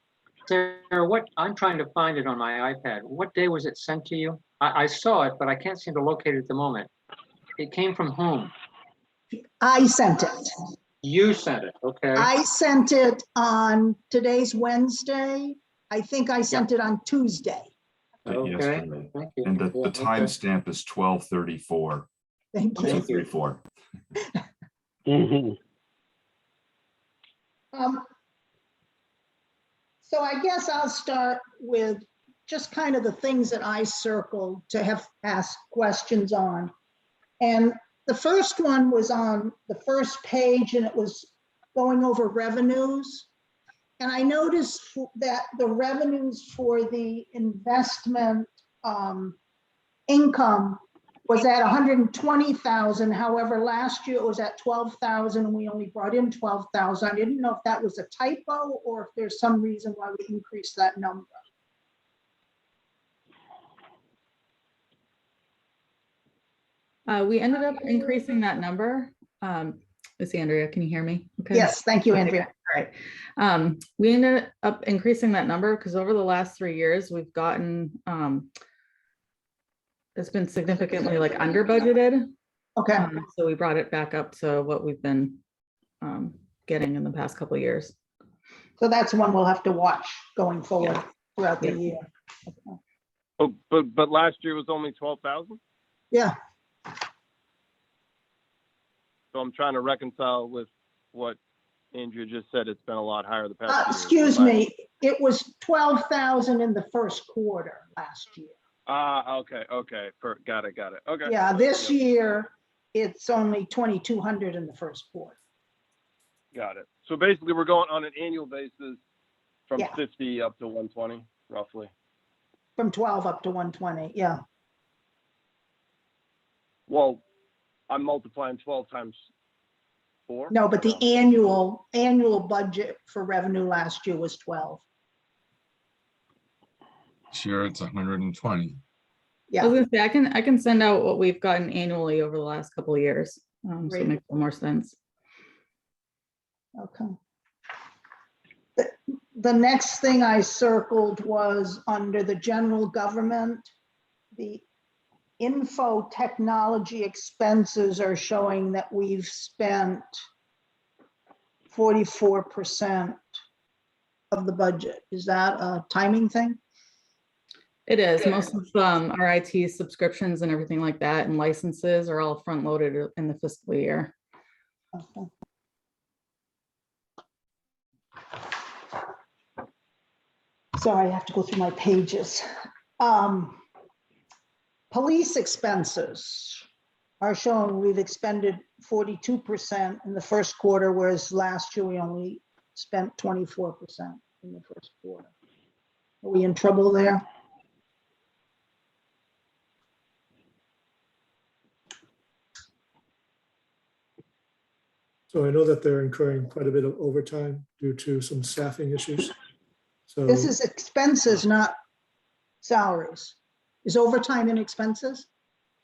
Sarah, what, I'm trying to find it on my iPad. What day was it sent to you? I saw it, but I can't seem to locate it at the moment. It came from whom? I sent it. You sent it, okay. I sent it on, today's Wednesday. I think I sent it on Tuesday. Okay, Yesterday. thank you. And the Yeah, timestamp is 12:34. Thank you. Thank you. 234. So I guess I'll start with just kind of the things that I circled to have asked questions on. And the first one was on the first page and it was going over revenues. And I noticed that the revenues for the investment income was at 120,000. However, last year it was at 12,000 and we only brought in 12,000. I didn't know if that was a typo or if there's some reason why we increased that number. We ended up increasing that number. This is Andrea, can you hear me? Okay. Yes, thank you, Andrea. All right. We ended up increasing that number because over the last 3 years, we've gotten, it's been significantly like under budgeted. Okay, So we brought it back up to what we've been getting in the past couple of years. so that's one we'll have to watch going forward throughout the year. Okay. Oh, but last year was only 12,000. Yeah, So I'm trying to reconcile with what Andrea just said. It's been a lot higher the past. 2 years. excuse me, it was 12,000 in the first quarter last year. Okay. Got it. Okay. Yeah, this Yep. year, it's only 2,200 in the first quarter. Got it. So basically, we're going on an annual basis from Yeah. 50 up to 120, roughly. From 12 up to 120, yeah. Well, I'm multiplying 12 times 4. No, but the annual budget for revenue last year was 12. Sure, it's 120. I Yeah, was gonna say, I can send out what we've gotten annually over the last couple of years. So Great. it makes more sense. okay. The next thing I circled was under the general government, the info technology expenses are showing that we've spent 44% of the budget. Is that a timing thing? It is. Most of our IT subscriptions and everything like that and licenses are all front loaded in the fiscal year. Okay. Sorry, I have to go through my pages. Police expenses are showing we've expended 42% in the first quarter, whereas last year we only spent 24% in the first quarter. Are we in trouble there? So I know that they're incurring quite a bit of overtime due to some staffing issues. So This is expenses, not salaries. Is overtime in expenses?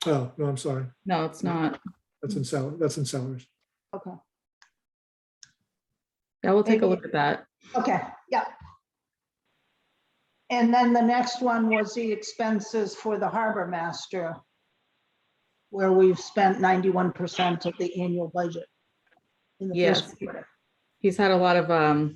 oh, no, I'm sorry. No, it's not. That's in salary. That's in salaries. Okay, Yeah, we'll take a look at that. okay, yeah. And then the next one was the expenses for the harbor master, where we've spent 91% of the annual budget in the Yes. first quarter. He's had a lot of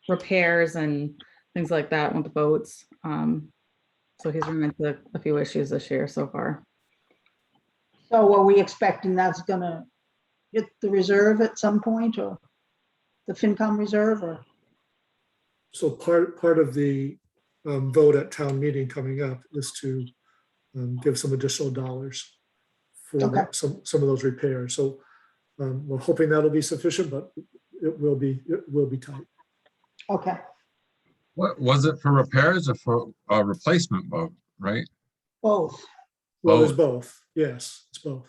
repairs and things like that with the boats. So he's run into a few issues this year so far. So are we expecting that's gonna hit the reserve at some point, or the FinCom reserve, or? So part of the vote at town meeting coming up is to give some additional dollars for Okay. some of those repairs. So we're hoping that'll be sufficient, but it will be tight. Okay, What was it, for repairs or for a replacement boat, right? both. Well, there's Both. both. Yes, it's both.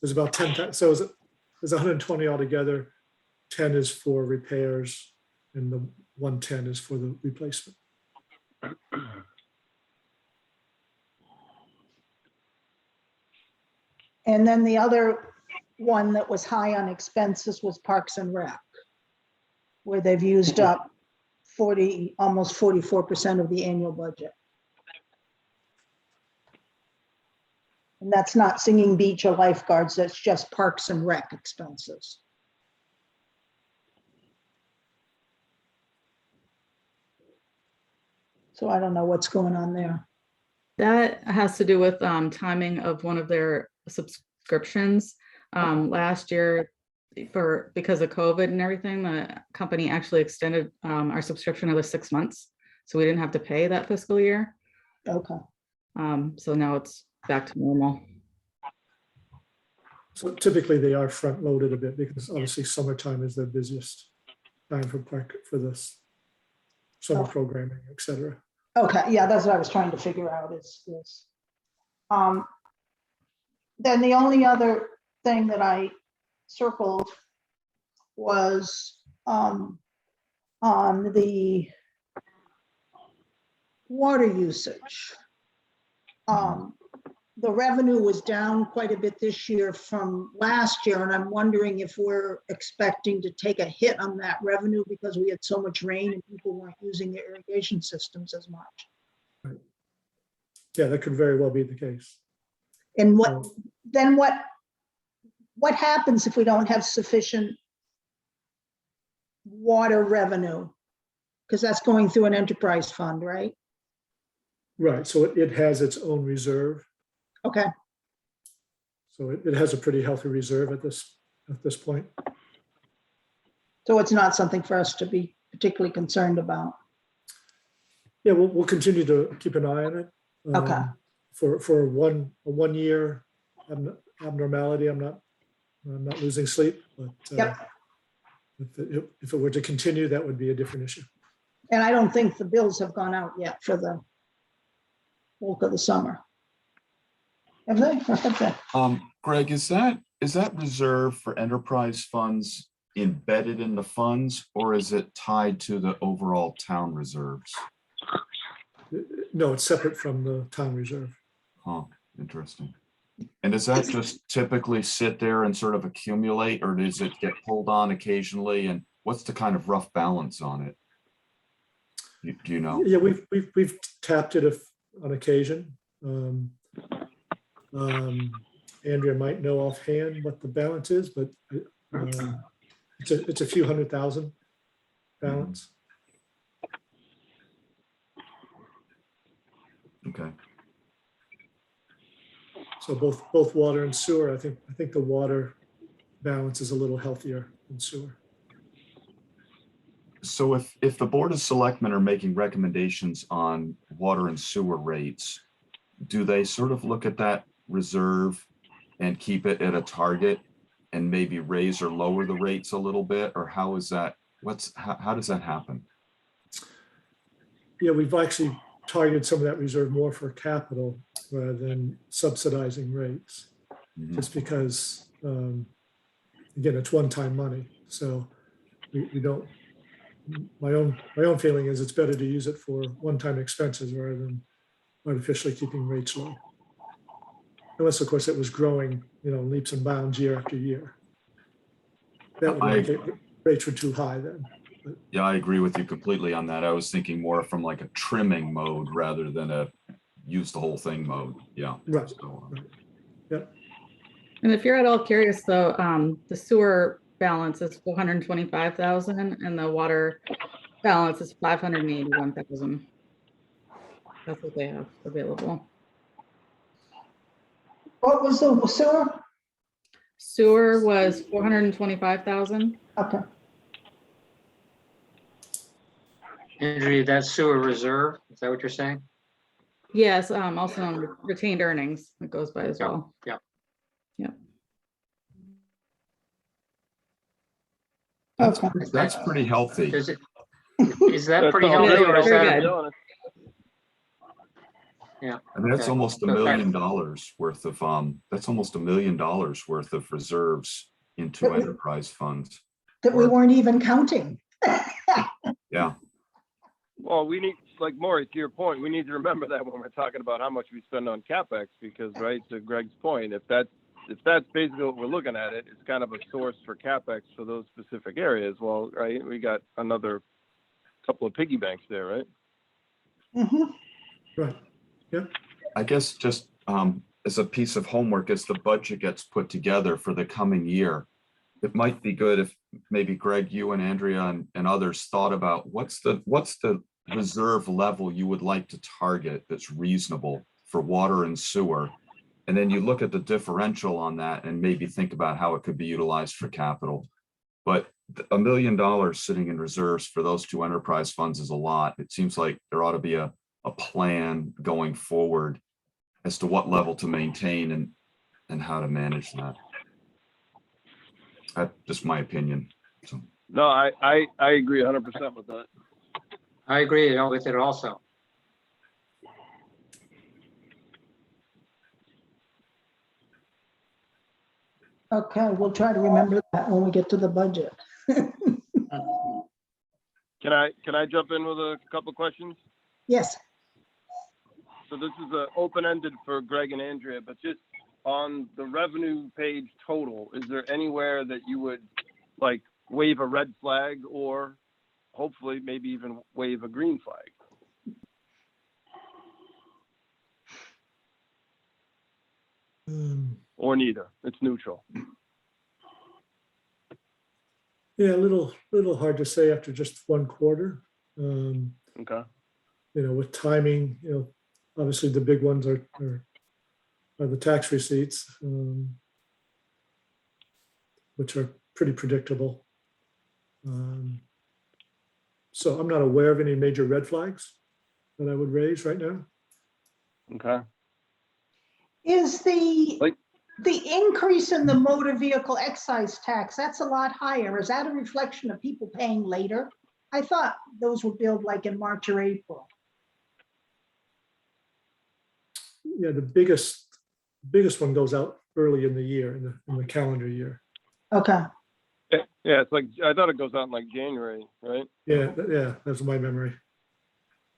There's about 10, so there's 120 altogether. 10 is for repairs and the 110 is for the replacement. And then the other one that was high on expenses was Parks and Rec, where they've used up almost 44% of the annual budget. And that's not Singing Beach or lifeguards, that's just Parks and Rec expenses. So I don't know what's going on there. That has to do with timing of one of their subscriptions. Last year, because of COVID and everything, the company actually extended our subscription another 6 months. So we didn't have to pay that fiscal year. Okay, So now it's back to normal. So typically they are front loaded a bit because obviously summertime is their busiest time for this summer programming, et cetera. okay, yeah, that's what I was trying to figure out is. Then the only other thing that I circled was on the water usage. The revenue was down quite a bit this year from last year, and I'm wondering if we're expecting to take a hit on that revenue because we had so much rain and people weren't using their irrigation systems as much. Yeah, that could very well be the case. And what happens if we don't have sufficient water revenue? Because that's going through an enterprise fund, right? Right, so it has its own reserve. Okay, So it has a pretty healthy reserve at this point. so it's not something for us to be particularly concerned about. Yeah, we'll continue to keep an eye on it. Okay. For a 1 year abnormality, I'm not losing sleep, but Yep. if it were to continue, that would be a different issue. And I don't think the bills have gone out yet for the bulk of the summer. Have they? Or have they? Greg, is that reserve for enterprise funds embedded in the funds, or is it tied to the overall town reserves? No, it's separate from the town reserve. Huh, interesting. And does that just typically sit there and sort of accumulate, or does it get pulled on occasionally? And what's the kind of rough balance on it? Do you know? Yeah, we've tapped it on occasion. Andrea might know offhand what the balance is, but it's a few $100,000 balance. Okay. So both water and sewer, I think the water balance is a little healthier than sewer. So if the Board of Selectmen are making recommendations on water and sewer rates, do they sort of look at that reserve and keep it at a target and maybe raise or lower the rates a little bit? Or how is that? How does that happen? Yeah, we've actually targeted some of that reserve more for capital rather than subsidizing rates, just because again, it's one-time money, so we don't, my own feeling is it's better to use it for one-time expenses rather than artificially keeping rates low. Unless, of course, it was growing, leaps and bounds year after year. That would indicate rates were too high then. Yeah, I agree with you completely on that. I was thinking more from like a trimming mode rather than a use the whole thing mode. Yeah. Right. So, Right. Yep. And if you're at all curious, though, the sewer balance is 425,000 and the water balance is 581,000. That's what they have available. What was the sewer? Sewer was 425,000. Okay. Andrea, that's sewer reserve, is that what you're saying? Yes, also on retained earnings, it goes by as well. Yeah. Yep. that's pretty healthy. Is that That pretty sounds healthy, really or is Very healthy, to that? be good. honest. Yeah. I mean, that's okay. almost $1 So million worth of, that's almost $1 million worth of reserves into enterprise funds. That we weren't even counting. Yeah, Well, we need, like Maury, to your point, we need to remember that when we're talking about how much we spend on CapEx, because, right, to Greg's point, if that's basically what we're looking at, it's kind of a source for CapEx for those specific areas. Well, right, we got another couple of piggy banks there, right? Mhm. Right. Yep. I guess just as a piece of homework, as the budget gets put together for the coming year, it might be good if maybe Greg, you and Andrea and others thought about what's the reserve level you would like to target that's reasonable for water and sewer. And then you look at the differential on that and maybe think about how it could be utilized for capital. But $1 million sitting in reserves for those two enterprise funds is a lot. It seems like there ought to be a plan going forward as to what level to maintain and how to manage that. That's just my opinion. So. No, I agree 100% with that. I agree with it also. Okay, we'll try to remember that when we get to the budget. Can I jump in with a couple of questions? Yes. So this is open-ended for Greg and Andrea, but just on the revenue page total, is there anywhere that you would like wave a red flag or hopefully maybe even wave a green flag? Or neither? It's neutral. Yeah, a little hard to say after just one quarter. Okay. With timing, obviously the big ones are the tax receipts, which are pretty predictable. So I'm not aware of any major red flags that I would raise right now. Okay. Is the increase in the motor vehicle excise tax, that's a lot higher. Is that a reflection of people paying later? I thought those were billed like in March or April. Yeah, the biggest one goes out early in the year, in the calendar year. Okay. Yeah, it's like, I thought it goes out in like January, right? Yeah, that's my memory.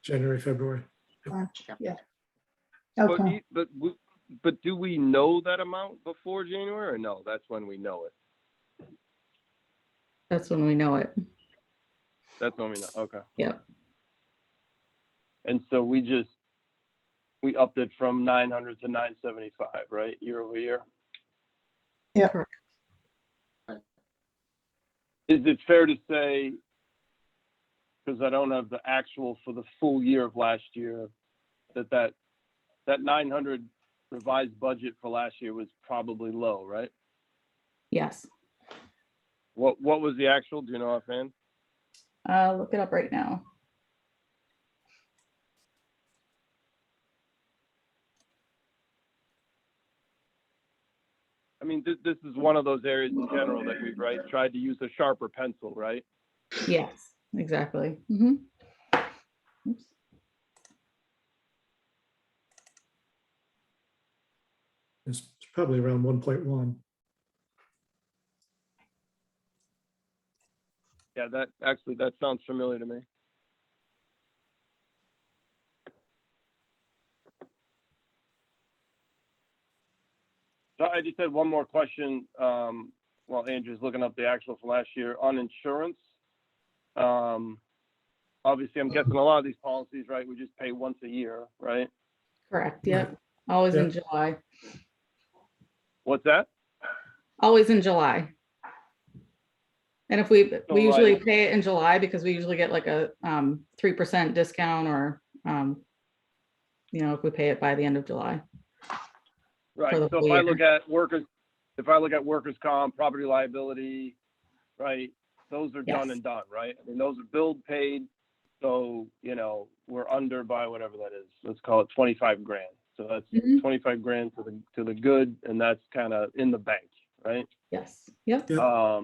January, February. March, yeah. Okay. But do we know that amount before January or no? That's when we know it. That's when we know it. That's when we know. Okay. Yep. And so we upped it from 900 to 975, right? Year over year. Yeah. Correct. Is it fair to say, because I don't have the actual for the full year of last year, that 900 revised budget for last year was probably low, right? Yes. What was the actual? Do you know offhand? Look it up right now. I mean, this is one of those areas in general that we've tried to use a sharper pencil, right? Yes, exactly. Mm-hmm. Oops. It's probably around 1.1. Yeah, that sounds familiar to me. So I just had one more question. While Andrew's looking up the actual from last year on insurance. Obviously, I'm guessing a lot of these policies, right? We just pay once a year, right? Correct, yep. Always in Yeah. July, What's that? always in July. And if we So, usually like- pay it in July because we usually get like a 3% discount or, if we pay it by the end of July. Right. For the So full if I year. look at workers' comp, property liability, right? Those are done Yes. and done, right? I mean, those are billed, paid. So, we're under by whatever that is. Let's call it 25 grand. So that's Mhm. 25 grand to the good, and that's kind of in the bank, right? Yes, yep. Yeah.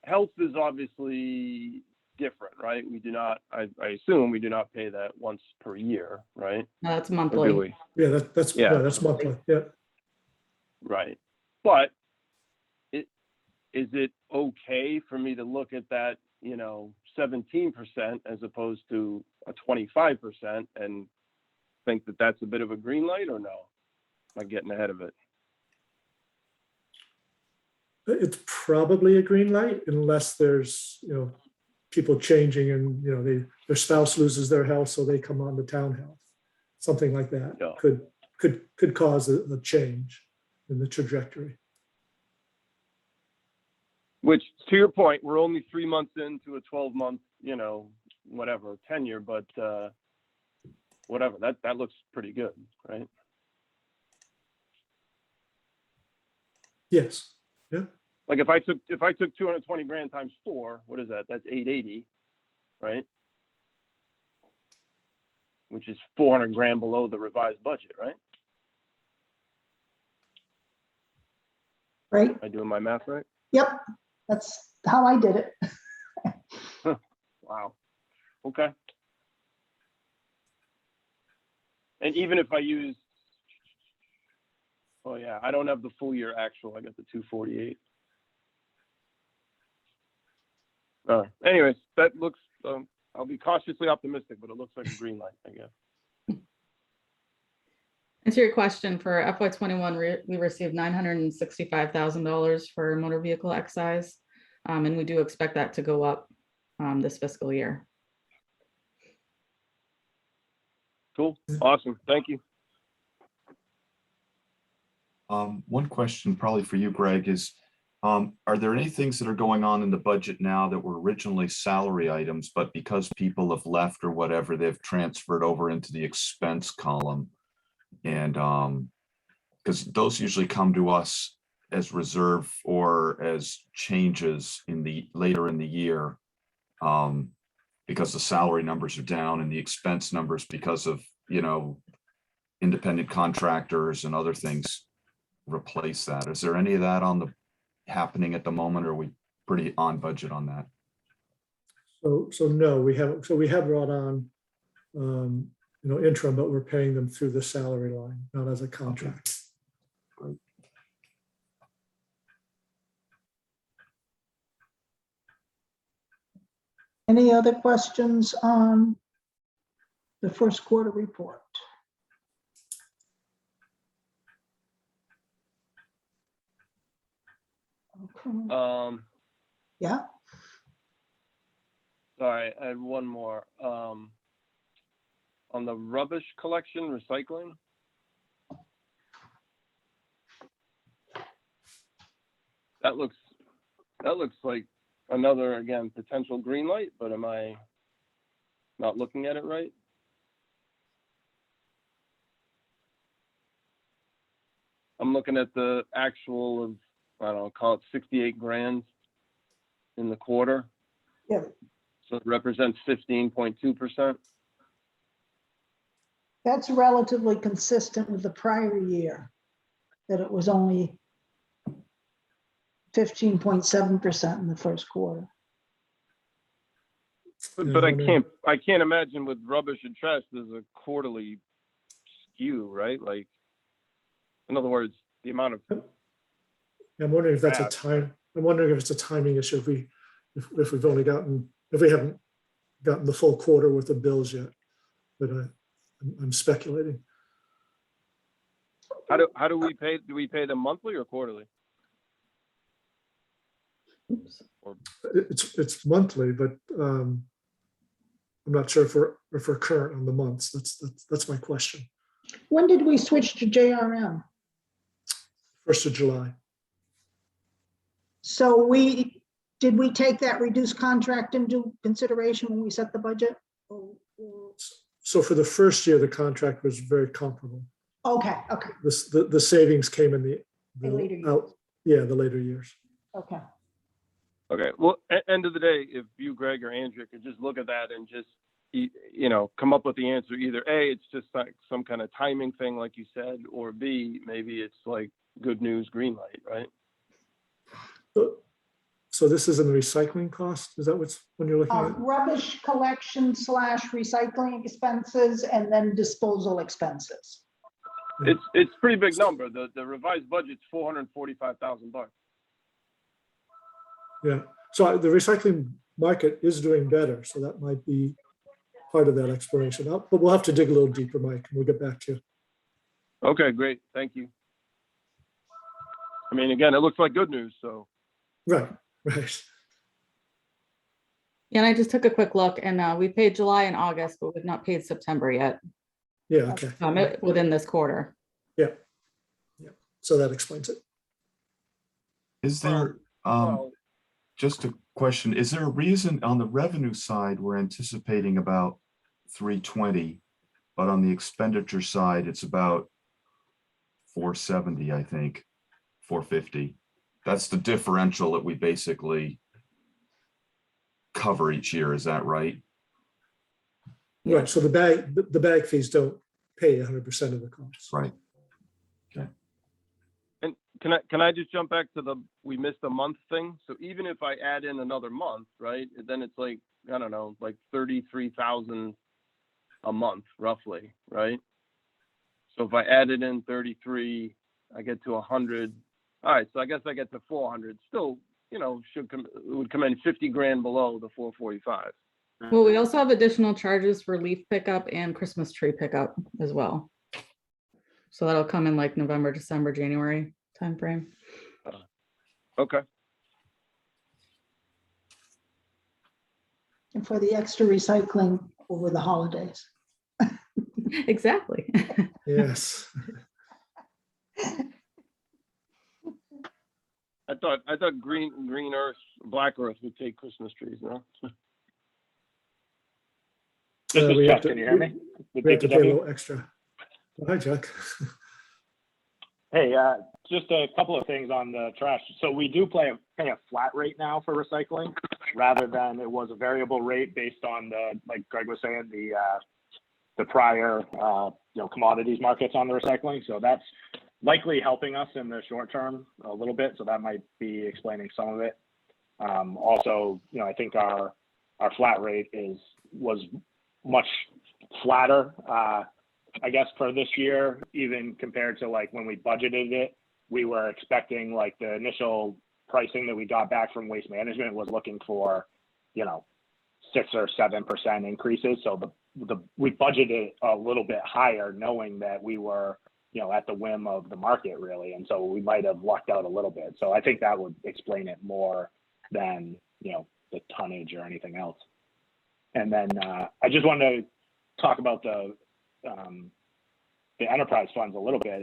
Health is obviously different, right? We do not, I assume we do not pay that once per year, right? That's Or do monthly. we? Yeah, that's Yeah. that's monthly. Yeah. Right. But is it okay for me to look at that, 17% as opposed to a 25% and think that that's a bit of a green light, or no? Am I getting ahead of it? It's probably a green light unless there's, people changing and, their spouse loses their health, so they come on to town health. Something like that Yeah. could cause a change in the trajectory. Which, to your point, we're only 3 months into a 12-month, whatever, tenure, but whatever, that looks pretty good, right? Yes. Yeah. Like if I took 220 grand times 4, what is that? That's 880, right? Which is 400 grand below the revised budget, right? Right? Am I doing my math right? Yep, that's how I did it. Wow. Okay. And even if I use, oh yeah, I don't have the full year actual. I got the 248. Anyways, that looks, I'll be cautiously optimistic, but it looks like a green light, I guess. And to your question, for FY '21, we received $965,000 for motor vehicle excise. And we do expect that to go up this fiscal year. Cool. Awesome. Thank you. One question probably for you, Greg, is are there any things that are going on in the budget now that were originally salary items, but because people have left or whatever, they've transferred over into the expense column? And because those usually come to us as reserve or as changes later in the year, because the salary numbers are down and the expense numbers because of, independent contractors and other things replace that. Is there any of that happening at the moment, or are we pretty on budget on that? So no, we haven't. So we have brought on, interim, but we're paying them through the salary line, not as a contract. Great. Any other questions on the first quarter report? Okay. Yeah, Sorry, I had one more. On the rubbish collection, recycling. That looks like another, again, potential green light, but am I not looking at it right? I'm looking at the actual of, I don't know, call it 68 grand in the quarter. yeah, So it represents 15.2%. that's relatively consistent with the prior year, that it was only 15.7% in the first quarter. But I can't imagine with rubbish and trash, there's a quarterly skew, right? Like, in other words, the amount of I'm wondering if that's a Trash. time. I'm wondering if it's a timing issue. If we if we've only gotten, if we haven't gotten the full quarter worth of bills yet, but I'm speculating. How do we pay? Do we pay them monthly or quarterly? Oops. It's monthly, but I'm not sure if we're current on the months. That's my question. When did we switch to JRM? 1st of July. So did we take that reduced contract into consideration when we set the budget? So for the first year, the contract was very comparable. Okay. The savings came in the later years. the later years. Okay. Okay. Well, end of the day, if you, Greg, or Andrea could just look at that and just, come up with the answer. Either A, it's just like some kind of timing thing, like you said, or B, maybe it's like good news, green light, right? So this is in the recycling cost? Is that when you're looking at? Rubbish collection / recycling expenses and then disposal expenses. It's pretty big number. The revised budget's $445,000. Yeah. So the recycling market is doing better. So that might be part of that explanation. But we'll have to dig a little deeper, Mike, and we'll get back to you. Okay, great. Thank you. I mean, again, it looks like good news, so. Right. Yeah, and I just took a quick look, and we paid July and August, but we've not paid September yet. Yeah, okay. Within this quarter. Yeah. So that explains it. Is there, just a question, is there a reason on the revenue side, we're anticipating about 320, but on the expenditure side, it's about 470, I think, 450. That's the differential that we basically cover each year. Is that right? Right. So the bag fees don't pay 100% of the costs. Right. Okay. And can I just jump back to we missed a month thing? So even if I add in another month, right, then it's like, I don't know, like 33,000 a month roughly, right? So if I added in 33, I get to 100. All right, so I guess I get to 400. Still, it would come in 50 grand below the 445. Well, we also have additional charges for leaf pickup and Christmas tree pickup as well. So that'll come in like November, December, January timeframe. Okay. And for the extra recycling over the holidays. Exactly. Yes. I thought green earth, black earth would take Christmas trees, no? This is We Chuck. have to, Can you hear me? we have to pay a little extra. Hi, Chuck. Hey, just a couple of things on the trash. So we do pay a flat rate now for recycling, rather than it was a variable rate based on like Greg was saying, the prior commodities markets on the recycling. So that's likely helping us in the short term a little bit. So that might be explaining some of it. Also, I think our flat rate was much flatter, I guess, for this year, even compared to like when we budgeted it. We were expecting like the initial pricing that we got back from Waste Management was looking for, 6 or 7% increases. So we budgeted a little bit higher, knowing that we were, at the whim of the market really. And so we might have lucked out a little bit. So I think that would explain it more than, the tonnage or anything else. And then I just wanted to talk about the enterprise funds a little bit.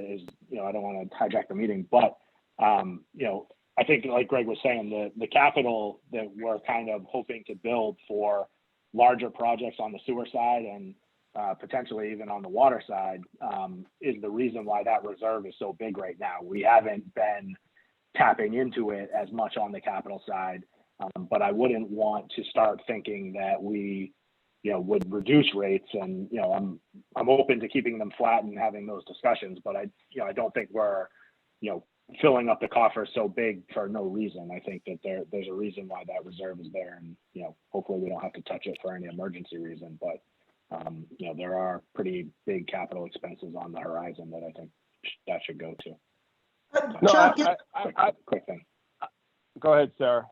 I don't want to hijack the meeting, but I think like Greg was saying, the capital that we're kind of hoping to build for larger projects on the sewer side and potentially even on the water side is the reason why that reserve is so big right now. We haven't been tapping into it as much on the capital side, but I wouldn't want to start thinking that we would reduce rates. And I'm open to keeping them flat and having those discussions, but I don't think we're filling up the coffer so big for no reason. I think that there's a reason why that reserve is there, and hopefully we don't have to touch it for any emergency reason. But there are pretty big capital expenses on the horizon that I think that should go to. No, Chuck, quick thing. Go ahead, Sarah.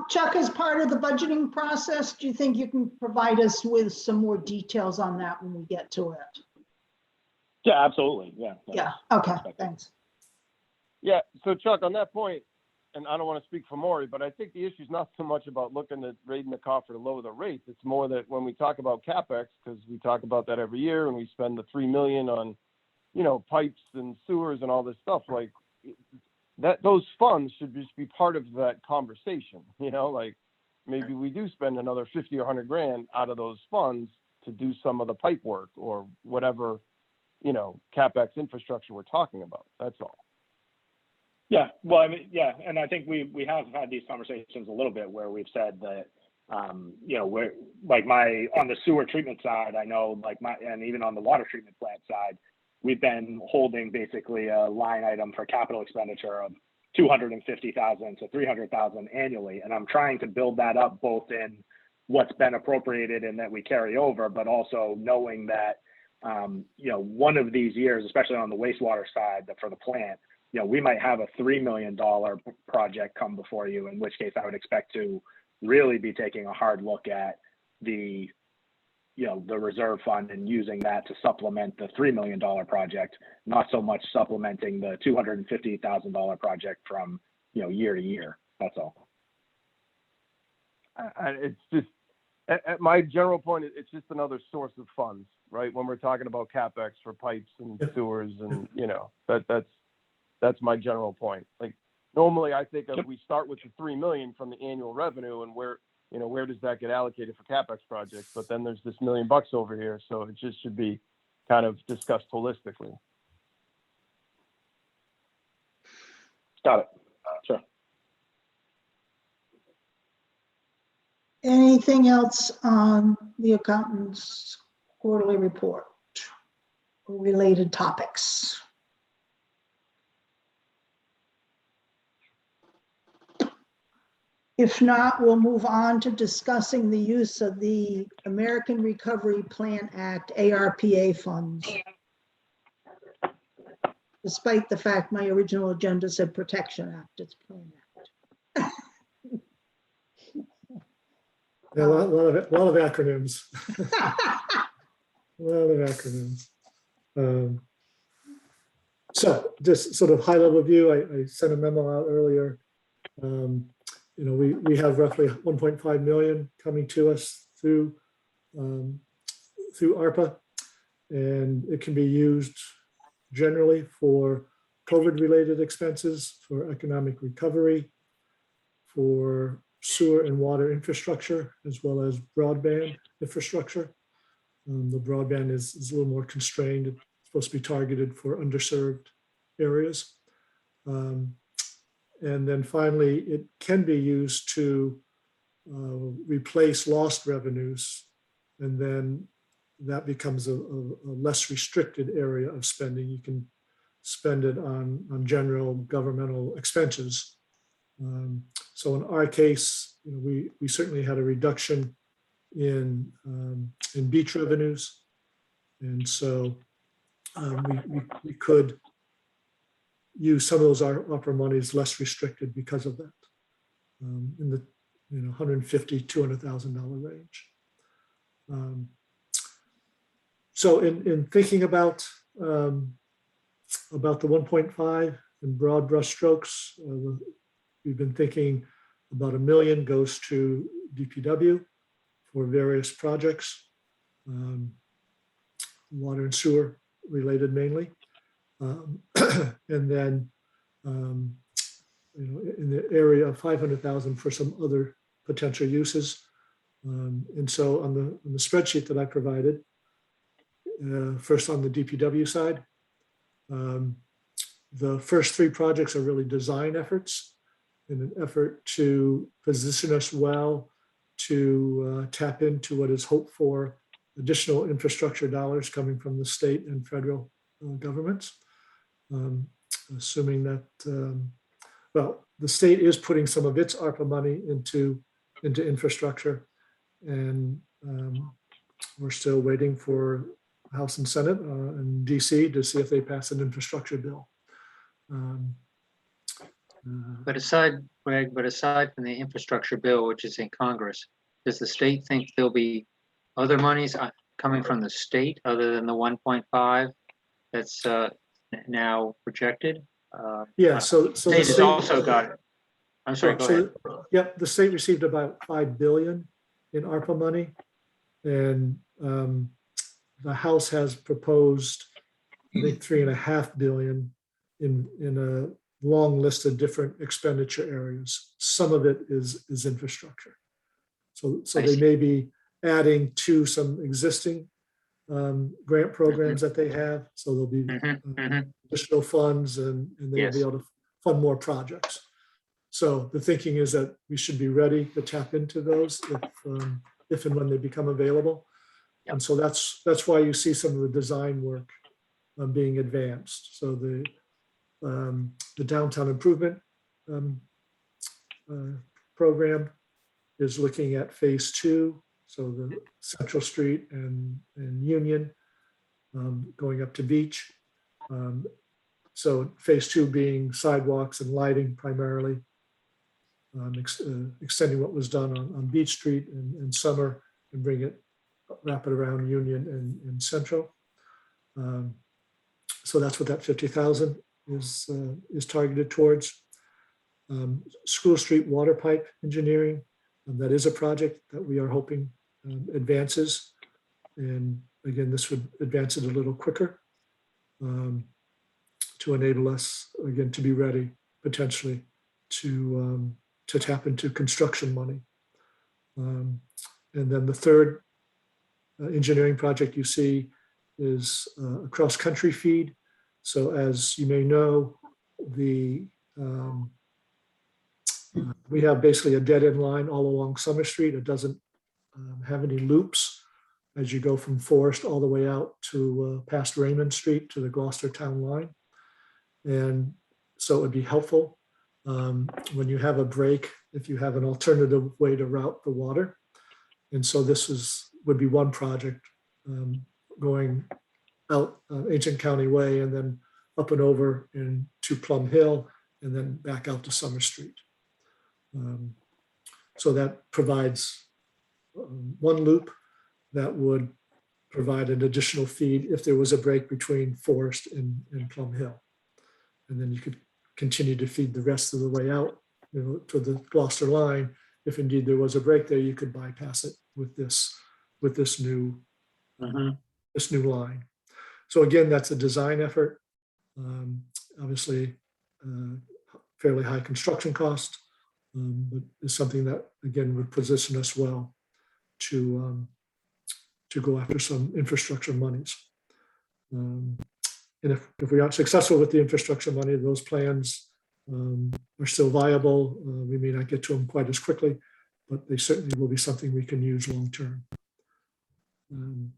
Chuck, as part of the budgeting process, do you think you can provide us with some more details on that when we get to it? Yeah, absolutely. Yeah. Yeah, okay, thanks. Yeah, so Chuck, on that point, and I don't want to speak for Maury, but I think the issue is not so much about looking at raiding the coffer to lower the rates. It's more that when we talk about CapEx, because we talk about that every year, and we spend the $3 million on, you know, pipes and sewers and all this stuff, like that, those funds should just be part of that conversation. You know, like maybe we do spend another 50 or 100 grand out of those funds to do some of the pipe work or whatever, you know, CapEx infrastructure we're talking about. That's all. Yeah, well, I mean, yeah, and I think we have had these conversations a little bit where we've said that, you know, we're like on the sewer treatment side, I know and even on the water treatment plant side, we've been holding basically a line item for capital expenditure of $250,000 to $300,000 annually, and I'm trying to build that up both in what's been appropriated and that we carry over, but also knowing that, you know, one of these years, especially on the wastewater side for the plant, you know, we might have a $3 million project come before you, in which case I would expect to really be taking a hard look at the, you know, the reserve fund and using that to supplement the $3 million project, not so much supplementing the $250,000 project from, you know, year to year. That's all. It's just, at my general point, it's just another source of funds, right? When we're talking about CapEx for pipes and sewers and, you know, that's my general point. Like normally I think of, we start with the 3 million from the annual revenue and where does that get allocated for CapEx projects? But then there's this $1 million over here. So it just should be kind of discussed holistically. Got it. Sure. Anything else on the accountant's quarterly report or related topics? If not, we'll move on to discussing the use of the American Recovery Plan Act, ARPA funds. Despite the fact my original agenda said Protection Act, it's Plan Act. Yeah, a lot of acronyms. A lot of acronyms. So just sort of high level view, I sent a memo out earlier. You know, we have roughly 1.5 million coming to us through ARPA, and it can be used generally for COVID-related expenses, for economic recovery, for sewer and water infrastructure, as well as broadband infrastructure. The broadband is a little more constrained. It's supposed to be targeted for underserved areas. And then finally, it can be used to replace lost revenues. And then that becomes a less restricted area of spending. You can spend it on general governmental expenses. So in our case, you know, we certainly had a reduction in beach revenues. And so we could use some of those ARPA monies less restricted because of that, in the $150,000 to $200,000 range. So in thinking about the 1.5 in broad brush strokes, we've been thinking about $1 million goes to DPW for various projects, water and sewer related mainly. And then, in the area of 500,000 for some other potential uses. And so on the spreadsheet that I provided, first on the DPW side, the first 3 projects are really design efforts in an effort to position us well to tap into what is hoped for additional infrastructure dollars coming from the state and federal governments. Assuming that, well, the state is putting some of its ARPA money into infrastructure, and we're still waiting for House and Senate and DC to see if they pass an infrastructure bill. But aside, Greg, but aside from the infrastructure bill, which is in Congress, does the state think there'll be other monies coming from the state other than the 1.5 that's now projected? Yeah, so the State has state, also got it. I'm sorry, go ahead. Yep, the state received about 5 billion in ARPA money. And the House has proposed, I think, 3.5 billion in a long list of different expenditure areas. Some of it is infrastructure. So they may be adding to some existing grant programs that they have. So there'll be additional funds and they'll be able to fund more projects. So the thinking is that we should be ready to tap into those if and when they become available. Yep. And so that's why you see some of the design work being advanced. So the downtown improvement program is looking at phase 2. So the Central Street and Union going up to Beach. So phase 2 being sidewalks and lighting primarily, extending what was done on Beach Street and Summer and wrap it around Union and Central. So that's what that 50,000 is targeted towards. School Street water pipe engineering, that is a project that we are hoping advances. And again, this would advance it a little quicker to enable us, again, to be ready potentially to tap into construction money. And then the third engineering project you see is a cross-country feed. So as you may know, we have basically a dead-end line all along Summer Street. It doesn't have any loops as you go from Forest all the way out to past Raymond Street to the Gloucester Town line. And so it would be helpful when you have a break, if you have an alternative way to route the water. And so this would be one project going out Ancient County Way and then up and over into Plum Hill and then back out to Summer Street. So that provides one loop that would provide an additional feed if there was a break between Forest and Plum Hill. And then you could continue to feed the rest of the way out, to the Gloucester line. If indeed there was a break there, you could bypass it with this new line. So again, that's a design effort. Obviously, fairly high construction cost, but is something that again would position us well to go after some infrastructure monies. And if we are successful with the infrastructure money, those plans are still viable. We may not get to them quite as quickly, but they certainly will be something we can use long term. And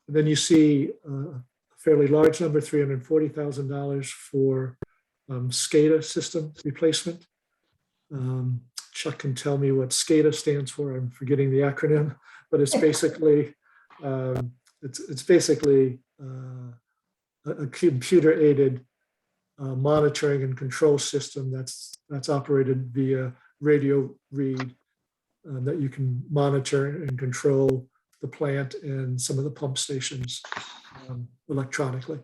then you see a fairly large number, $340,000 for Scada system replacement. Chuck can tell me what Scada stands for. I'm forgetting the acronym, but it's basically a computer-aided monitoring and control system that's operated via radio read that you can monitor and control the plant and some of the pump stations electronically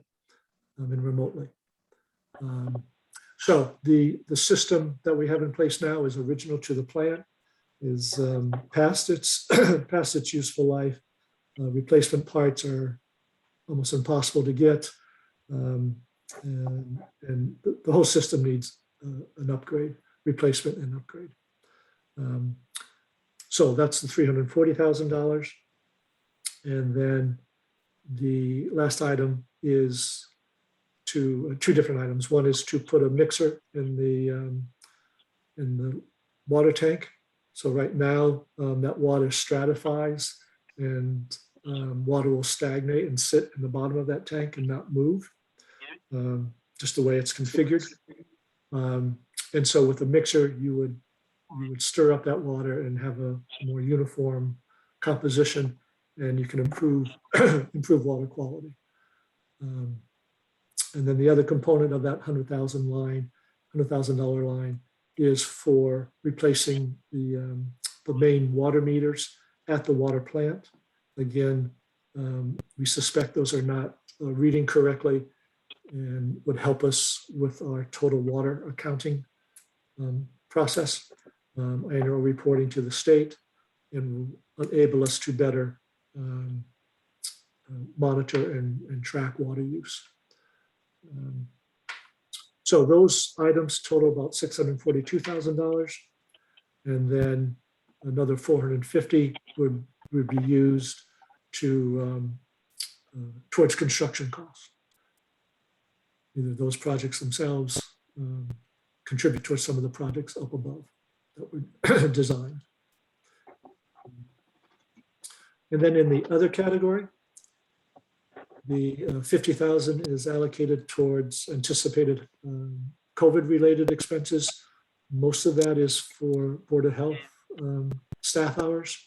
and remotely. So the system that we have in place now is original to the plant, is past its useful life. Replacement parts are almost impossible to get, and the whole system needs an upgrade, replacement and upgrade. So that's the $340,000. And then the last item is two different items. One is to put a mixer in the water tank. So right now that water stratifies and water will stagnate and sit in the bottom of that tank and not move, just the way it's configured. And so with the mixer, you would stir up that water and have a more uniform composition, and you can improve water quality. And then the other component of that 100,000 line, $100,000 line is for replacing the main water meters at the water plant. Again, we suspect those are not reading correctly and would help us with our total water accounting process, annual reporting to the state, and will enable us to better monitor and track water use. So those items total about $642,000. And then another 450 would be used to towards construction costs. Either those projects themselves contribute towards some of the projects up above that were designed. And then in the other category, the 50,000 is allocated towards anticipated COVID-related expenses. Most of that is for Board of Health staff hours.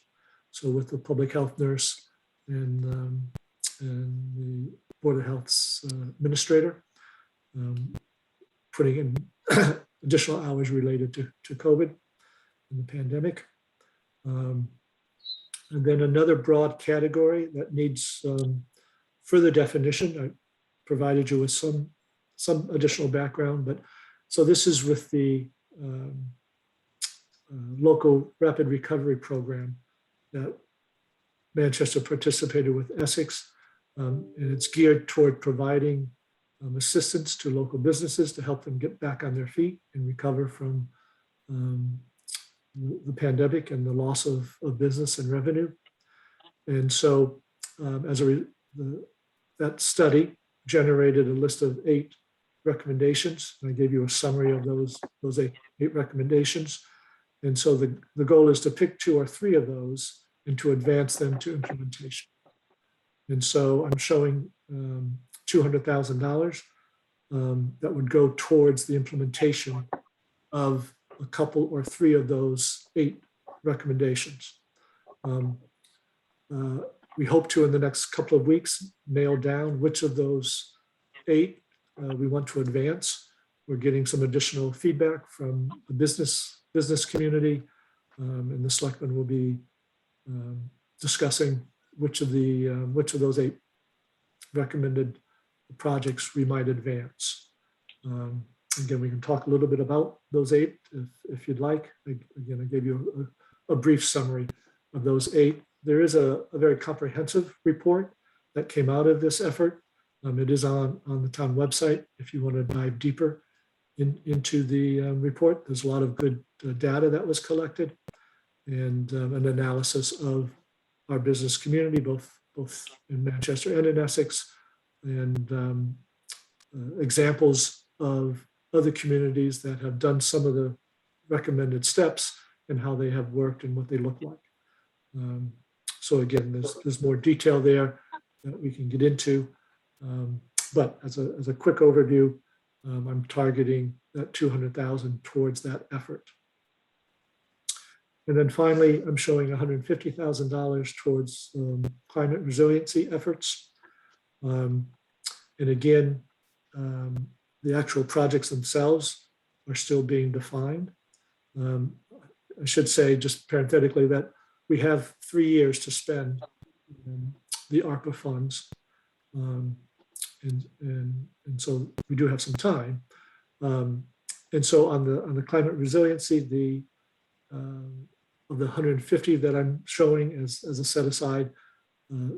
So with the public health nurse and the Board of Health's administrator, putting in additional hours related to COVID and the pandemic. And then another broad category that needs further definition. I provided you with some additional background, but so this is with the local rapid recovery program that Manchester participated with Essex, and it's geared toward providing assistance to local businesses to help them get back on their feet and recover from the pandemic and the loss of business and revenue. And so that study generated a list of 8 recommendations. I gave you a summary of those eight recommendations. And so the goal is to pick 2 or 3 of those and to advance them to implementation. And so I'm showing $200,000 that would go towards the implementation of a couple or 3 of those 8 recommendations. We hope to, in the next couple of weeks, nail down which of those 8 we want to advance. We're getting some additional feedback from the business community, and the selectmen will be discussing which of those 8 recommended projects we might advance. Again, we can talk a little bit about those 8 if you'd like. Again, I gave you a brief summary of those 8. There is a very comprehensive report that came out of this effort. It is on the town website if you want to dive deeper into the report. There's a lot of good data that was collected and an analysis of our business community, both in Manchester and in Essex, and examples of other communities that have done some of the recommended steps and how they have worked and what they look like. So again, there's more detail there that we can get into. But as a quick overview, I'm targeting that 200,000 towards that effort. And then finally, I'm showing $150,000 towards climate resiliency efforts. And again, the actual projects themselves are still being defined. I should say, just parenthetically, that we have 3 years to spend the ARPA funds. And so we do have some time. And so on the climate resiliency, of the 150 that I'm showing as a set aside,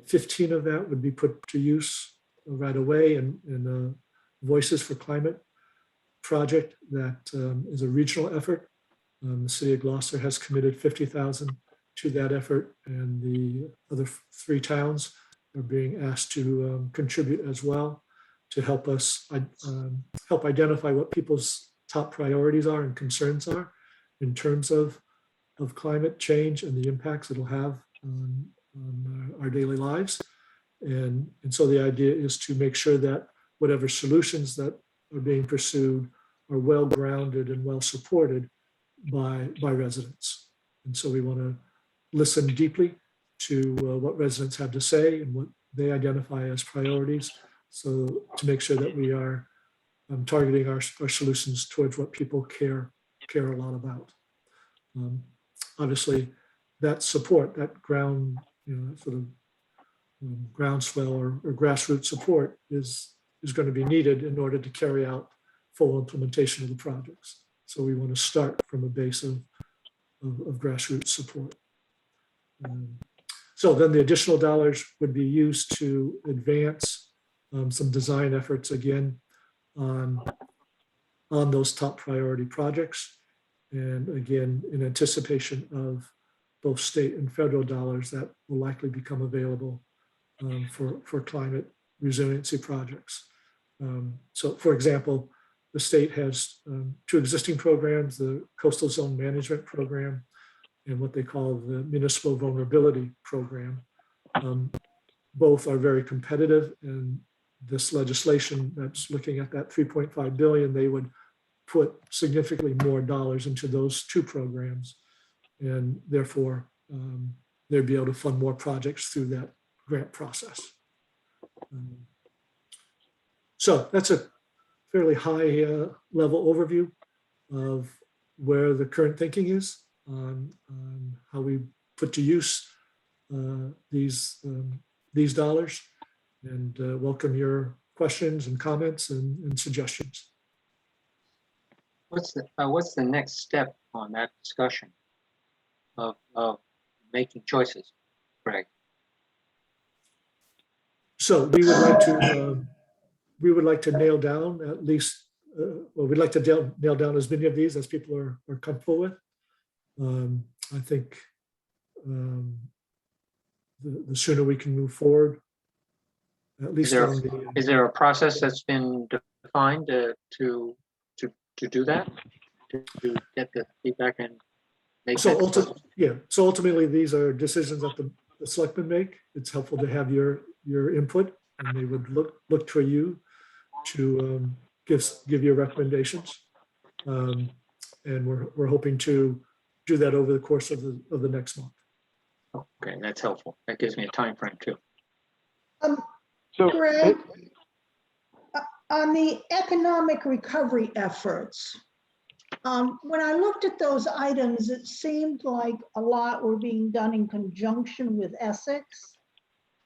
15 of that would be put to use right away in the Voices for Climate project that is a regional effort. The city of Gloucester has committed 50,000 to that effort, and the other 3 towns are being asked to contribute as well to help us help identify what people's top priorities are and concerns are in terms of climate change and the impacts it'll have on our daily lives. And so the idea is to make sure that whatever solutions that are being pursued are well grounded and well supported by residents. And so we want to listen deeply to what residents have to say and what they identify as priorities, so to make sure that we are targeting our solutions towards what people care a lot about. Obviously, that support, that ground, sort of groundswell or grassroots support is going to be needed in order to carry out full implementation of the projects. So we want to start from a base of grassroots support. So then the additional dollars would be used to advance some design efforts again on those top priority projects. And again, in anticipation of both state and federal dollars that will likely become available for climate resiliency projects. So for example, the state has two existing programs, the Coastal Zone Management Program and what they call the Municipal Vulnerability Program. Both are very competitive, and this legislation that's looking at that 3.5 billion, they would put significantly more dollars into those two programs, and therefore they'd be able to fund more projects through that grant process. So that's a fairly high level overview of where the current thinking is on how we put to use these dollars, and welcome your questions and comments and suggestions. What's the next step on that discussion of making choices, Greg? So we would like to nail down at least, well, we'd like to nail down as many of these as people are comfortable with. I think the sooner we can move forward, at least is there a process that's been defined to do that, to get the feedback and make so ultimately these are decisions that the selectmen make. It's helpful to have your input, and they would look for you to give your recommendations, and we're hoping to do that over the course of the next month. Okay, that's helpful. That gives me a time frame too. So, Greg, on the economic recovery efforts, when I looked at those items, it seemed like a lot were being done in conjunction with Essex.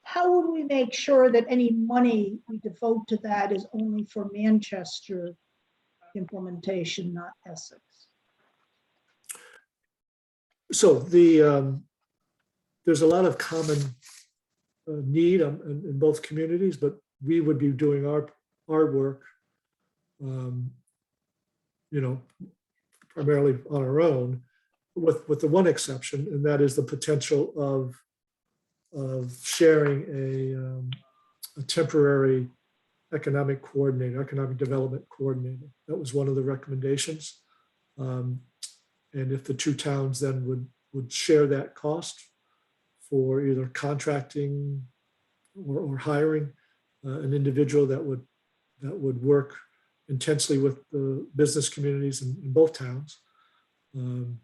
How would we make sure that any money we devote to that is only for Manchester implementation, not Essex? So there's a lot of common need in both communities, but we would be doing our work, primarily on our own, with the one exception, and that is the potential of sharing a temporary economic development coordinator. That was one of the recommendations. And if the two towns then would share that cost for either contracting or hiring an individual that would work intensely with the business communities in both towns. And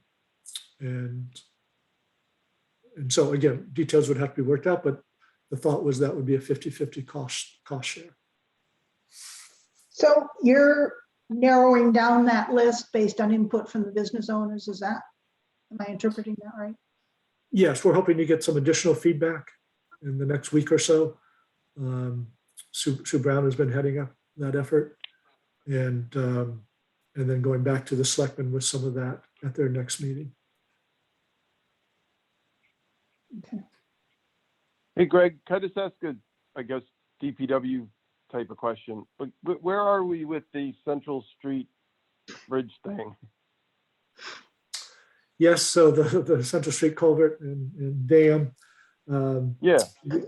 so again, details would have to be worked out, but the thought was that would be a 50-50 cost share. So you're narrowing down that list based on input from the business owners, am I interpreting that right? Yes, we're hoping to get some additional feedback in the next week or so. Sue Brown has been heading up that effort, and then going back to the selectmen with some of that at their next meeting. Okay. hey, Greg, can I just ask I guess, DPW type of question? But where are we with the Central Street Bridge thing? Yes, so the Central Street culvert and dam. Yeah.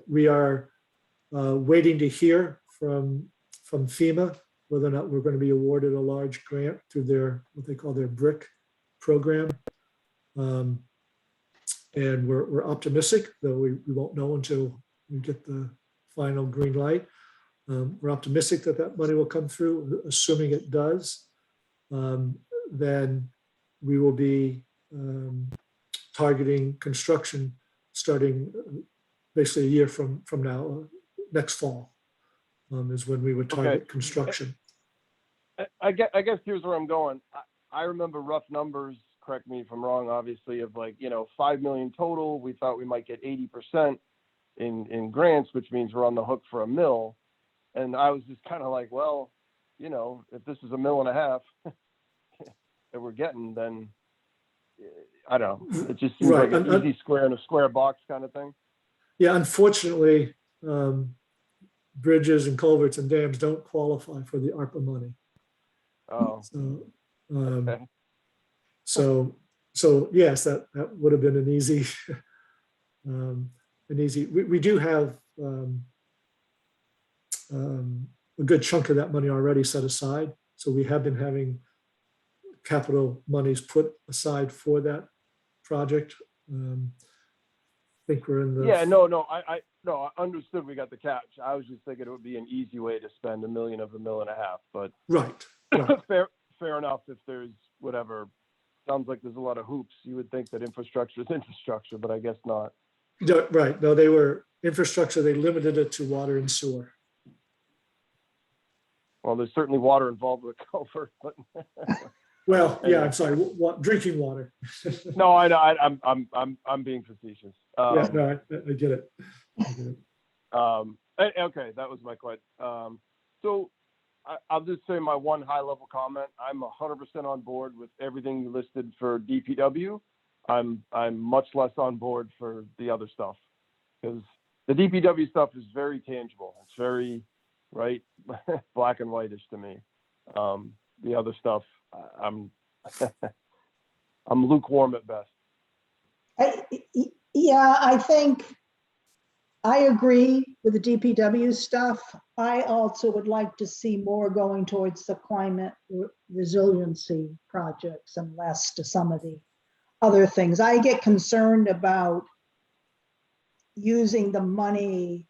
We are waiting to hear from FEMA whether or not we're going to be awarded a large grant through what they call their BRIC program. And we're optimistic, though we won't know until we get the final green light. We're optimistic that money will come through. Assuming it does, then we will be targeting construction starting basically a year from now. Next fall is when we would target construction. I guess here's where I'm going. I remember rough numbers, correct me if I'm wrong, obviously, of like, 5 million total. We thought we might get 80% in grants, which means we're on the hook for $1 million. And I was just kind of like, well, if this is $1.5 million that we're getting, then I don't know. It just seems Right. like an easy square in a square box kind of thing. Yeah, unfortunately, bridges and culverts and dams don't qualify for the ARPA money. Oh, So, okay. so yes, that would have been an easy, we do have a good chunk of that money already set aside. So we have been having capital monies put aside for that project. I think we're in the. Yeah, no, I understood we got the catch. I was just thinking it would be an easy way to spend $1 million of $1.5 million, but Right. fair enough. If there's whatever, sounds like there's a lot of hoops. You would think that infrastructure is infrastructure, but I guess not. No, right. No, they were infrastructure. They limited it to water and sewer. Well, there's certainly water involved with culvert, but Well, yeah, anyway. I'm sorry. Drinking water. No, I know. I'm being facetious. Yeah, no, I get it. Okay, that was my question. So I'll just say my one high level comment. I'm 100% on board with everything you listed for DPW. I'm much less on board for the other stuff, because the DPW stuff is very tangible. It's very black and whitish to me. The other stuff, I'm I'm lukewarm at best. Yeah, I think I agree with the DPW stuff. I also would like to see more going towards the climate resiliency projects and less to some of the other things. I get concerned about using the money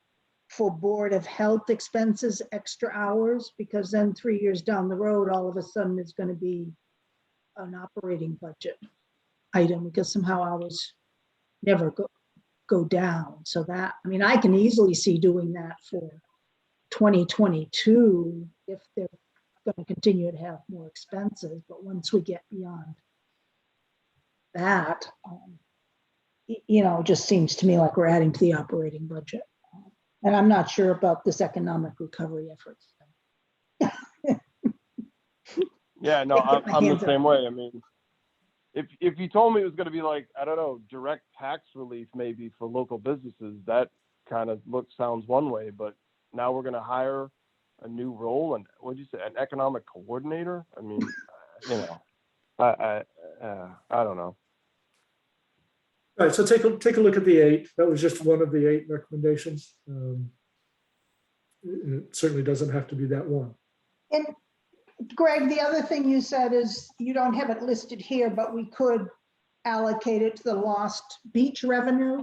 for Board of Health expenses, extra hours, because then 3 years down the road, all of a sudden it's going to be an operating budget item, because somehow hours never go down. So that, I mean, I can easily see doing that for 2022 if they're going to continue to have more expenses. But once we get beyond that, it just seems to me like we're adding to the operating budget. And I'm not sure about this economic recovery efforts. Yeah, no, I'm the same way. I mean, if you told me it was going to be like, I don't know, direct tax relief maybe for local businesses, that kind of sounds one way. But now we're going to hire a new role, and what did you say, an economic coordinator? I mean, I don't know. All right, so take a look at the 8. That was just one of the 8 recommendations. It certainly doesn't have to be that one. And Greg, the other thing you said is you don't have it listed here, but we could allocate it to the lost beach revenue.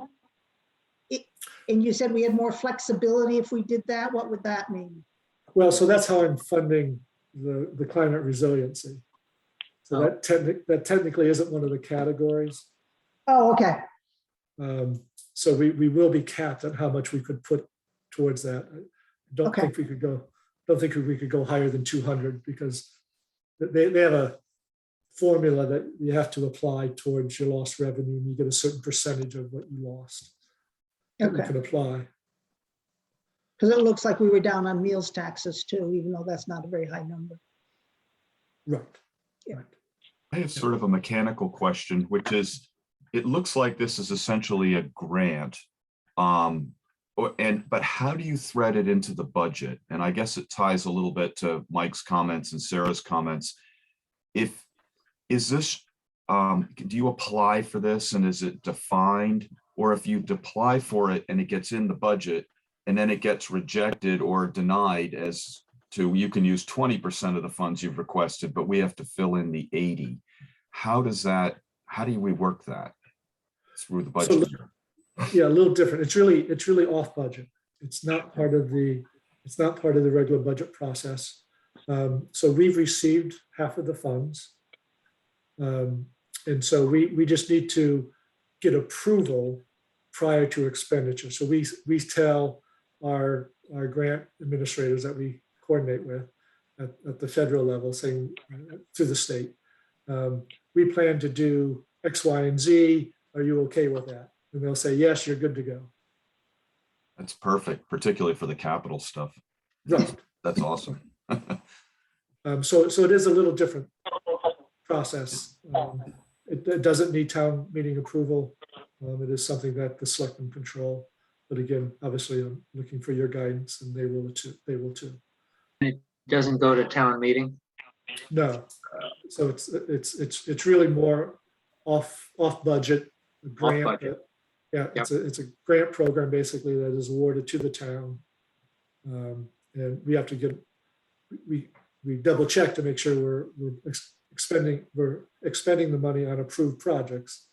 And you said we had more flexibility if we did that. What would that mean? Well, so that's how I'm funding the climate resiliency. So that technically isn't one of the categories. Oh, okay. So we will be capped on how much we could put towards that. I don't think we could go higher than 200, because they have a formula that you have to apply towards your lost revenue, and you get a certain percentage of what you lost that you can apply. Because it looks like we were down on meals taxes too, even though that's not a very high number. Right. Yeah. Right. I have sort of a mechanical question, which is, it looks like this is essentially a grant. But how do you thread it into the budget? And I guess it ties a little bit to Mike's comments and Sarah's comments. Do you apply for this, and is it defined? Or if you apply for it and it gets in the budget and then it gets rejected or denied as to, you can use 20% of the funds you've requested, but we have to fill in the 80. How do we work that through the budget? Yeah, a little different. It's really off budget. It's not part of the regular budget process. So we've received half of the funds. And so we just need to get approval prior to expenditure. So we tell our grant administrators that we coordinate with, at the federal level saying to the state, we plan to do X, Y, and Z. Are you okay with that? And they'll say, yes, you're good to go. That's perfect, particularly for the capital stuff. Right. That's awesome. So it is a little different process. It doesn't need town meeting approval. It is something that the selectmen control. But again, obviously, I'm looking for your guidance, and they will too. They will too. It doesn't go to town meeting? No, so it's really more off budget, a grant. budget. Yeah, it's a grant program basically that is awarded to the town, and we have to get we double check to make sure we're expending the money on approved projects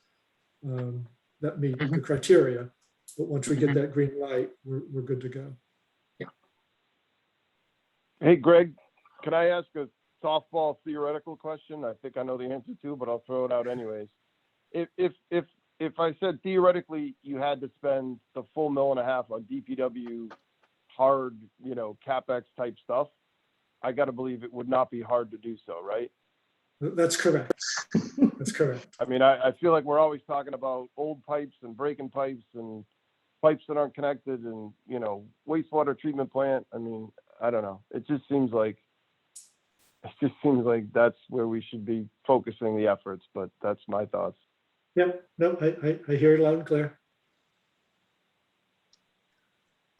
that meet the criteria. But once we get that green light, we're good to go. Hey, Greg, can I ask a softball theoretical question? I think I know the answer to, but I'll throw it out anyways. If I said theoretically you had to spend the full $1.5 million on DPW hard, CapEx type stuff, I got to believe it would not be hard to do so, right? That's correct. That's correct. I mean, I feel like we're always talking about old pipes and breaking pipes and pipes that aren't connected and, wastewater treatment plant. I mean, I don't know. It just seems like that's where we should be focusing the efforts, but that's my thoughts. Yep. No, I hear it loud and clear.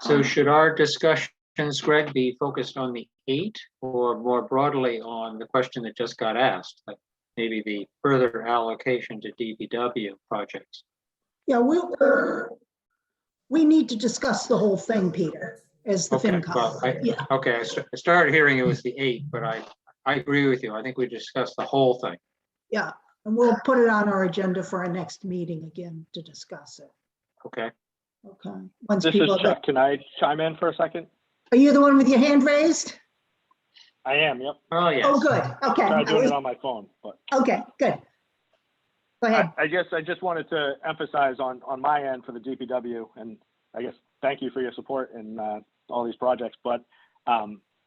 So should our discussions, Greg, be focused on the 8 or more broadly on the question that just got asked, like maybe the further allocation to DPW projects? Yeah, we need to discuss the whole thing, Peter, as the Okay, FinCom. well, Yeah, I started hearing it was the 8, but I agree with you. I think we discussed the whole thing. yeah. And we'll put it on our agenda for our next meeting again to discuss it. Okay. Okay. Once This is people, Chuck. Can I chime in for a second? are you the one with your hand raised? I am, yep. Oh, yes. Oh, good. Okay. Tried doing it on my phone, but. Okay, good. Go ahead. I guess I just wanted to emphasize on my end for the DPW, and I guess thank you for your support in all these projects, but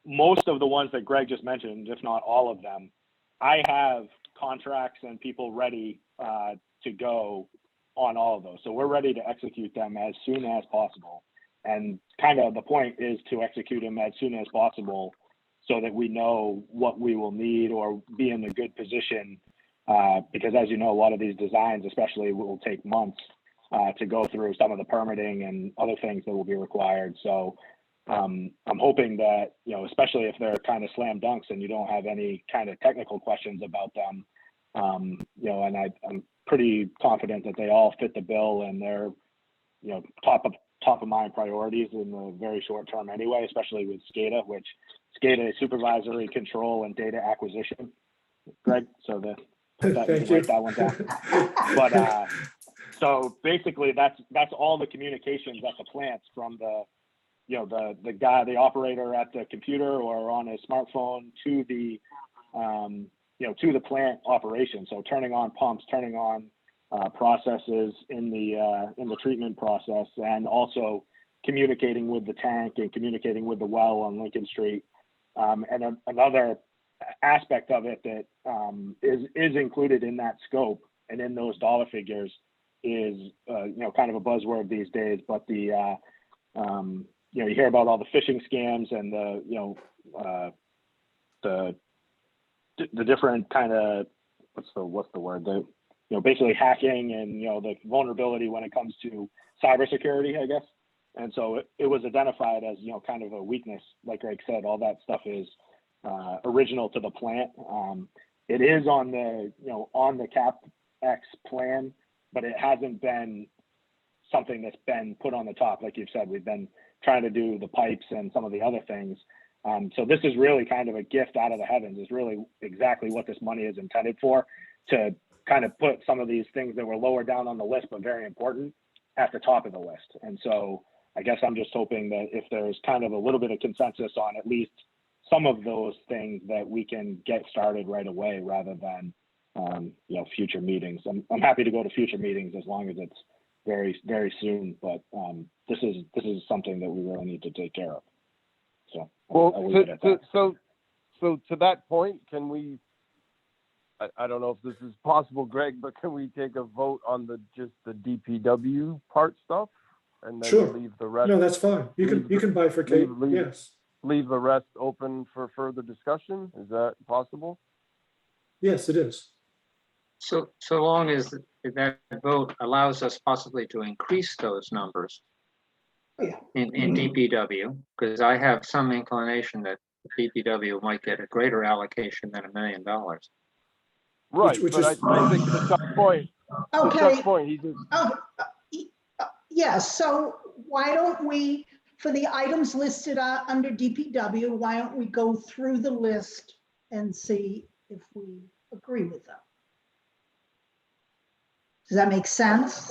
most of the ones that Greg just mentioned, if not all of them, I have contracts and people ready to go on all of those. So we're ready to execute them as soon as possible. And kind of the point is to execute them as soon as possible so that we know what we will need or be in a good position. Because as you know, a lot of these designs, especially, will take months to go through some of the permitting and other things that will be required. So I'm hoping that, especially if they're kind of slam dunks and you don't have any kind of technical questions about them, and I'm pretty confident that they all fit the bill and they're, top of mind priorities in the very short term anyway, especially with Scada, which Scada is supervisory control and data acquisition, Greg. So you can write that one down. But so basically that's all the communications at the plants from the the operator at the computer or on his smartphone to the to the plant operation. So turning on pumps, turning on processes in the treatment process, and also communicating with the tank and communicating with the well on Lincoln Street. And another aspect of it that is included in that scope and in those dollar figures is kind of a buzzword these days, but the you hear about all the phishing scams and the different kind of what's the word, basically hacking and the vulnerability when it comes to cybersecurity, I guess. And so it was identified as kind of a weakness. Like Greg said, all that stuff is original to the plant. It is on the CapEx plan, but it hasn't been something that's been put on the top. Like you've said, we've been trying to do the pipes and some of the other things. So this is really kind of a gift out of the heavens. It's really exactly what this money is intended for, to kind of put some of these things that were lower down on the list but very important at the top of the list. And so I guess I'm just hoping that if there's kind of a little bit of consensus on at least some of those things, that we can get started right away rather than future meetings. I'm happy to go to future meetings as long as it's very, very soon, but this is something that we really need to take care of. So well, so to that point, can we, I don't know if this is possible, Greg, but can we take a vote on just the DPW part stuff? And then Sure. leave the rest, No, that's fine. You can bifurcate, yes. leave the rest open for further discussion? Is that possible? Yes, it is. So long as that vote allows us possibly to increase those numbers Yeah. in DPW, because I have some inclination that DPW might get a greater allocation than $1 million. Right, which but is- I think to Chuck's point, Okay. he just, Oh, yes, so why don't we, for the items listed under DPW, why don't we go through the list and see if we agree with them? Does that make sense?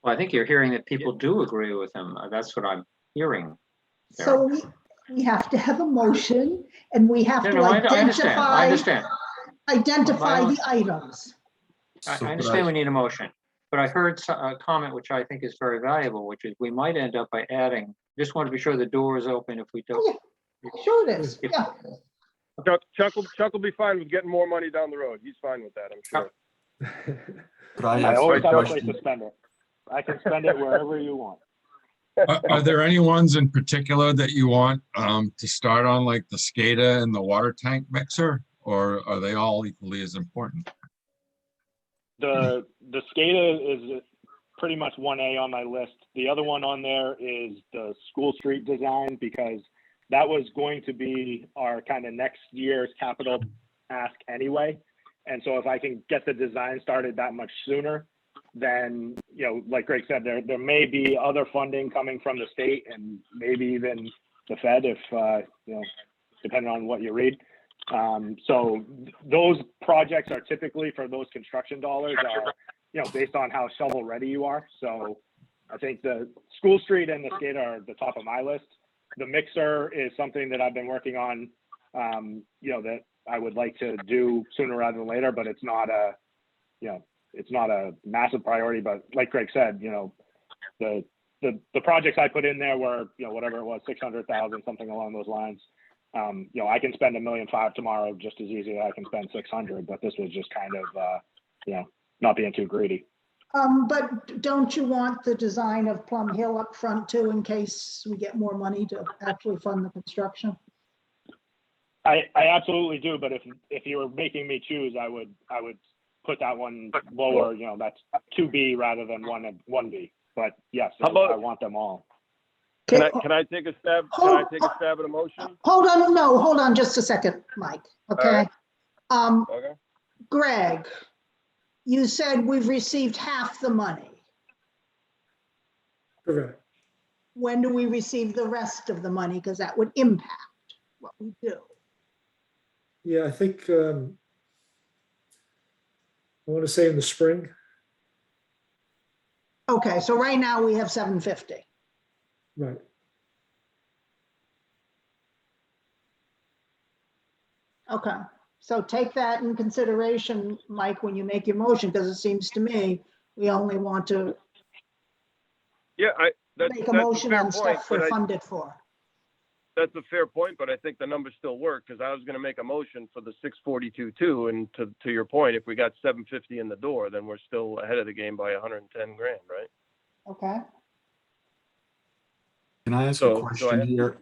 Well, I think you're hearing that people do agree with him. That's what I'm hearing. So we have to have a motion and we have to No, I understand. I understand. identify the items. I understand we need a motion, but I heard a comment which I think is very valuable, which is we might end up by adding, just want to be sure the door is open if we don't. Sure it is, yeah. Chuck will be fine with getting more money down the road. He's fine with that, I'm sure. Could I I ask always a have a place question? to spend it. I can spend it wherever you want. Are there any ones in particular that you want to start on, like the Scada and the water tank mixer, or are they all equally as important? The Scada is pretty much 1A on my list. The other one on there is the school street design, because that was going to be our kind of next year's capital ask anyway. And so if I can get the design started that much sooner, then, you know, like Greg said, there may be other funding coming from the state and maybe even the Fed if, you know, depending on what you read. So those projects are typically, for those construction dollars, are, you know, based on how shovel ready you are. So I think the school street and the Scada are the top of my list. The mixer is something that I've been working on, you know, that I would like to do sooner rather than later, but it's not a, you know, it's not a massive priority. But like Greg said, you know, the projects I put in there were, you know, whatever it was, 600,000, something along those lines. You know, I can spend $1.5 million tomorrow just as easy as I can spend 600, but this was just kind of, you know, not being too greedy. But don't you want the design of Plum Hill up front too, in case we get more money to actually fund the construction? I absolutely do, but if you were making me choose, I would put that one lower. You know, that's 2B rather than 1B. But yes, I want them all. Can I take a stab? Can I take a stab at a motion? Hold on just a second, Mike. Okay. Okay. Greg, you said we've received half the money. Correct. When do we receive the rest of the money? Because that would impact what we do. Yeah, I think I want to say in the spring. Okay, so right now we have 750. Right. Okay, so take that in consideration, Mike, when you make your motion, because it seems to me we only want to Yeah, make a motion on stuff we're but funded for. that's a fair point, but I think the numbers still work, because I was going to make a motion for the 642 too, and to your point, if we got 750 in the door, then we're still ahead of the game by 110 grand, right? Okay. Can I ask a question here?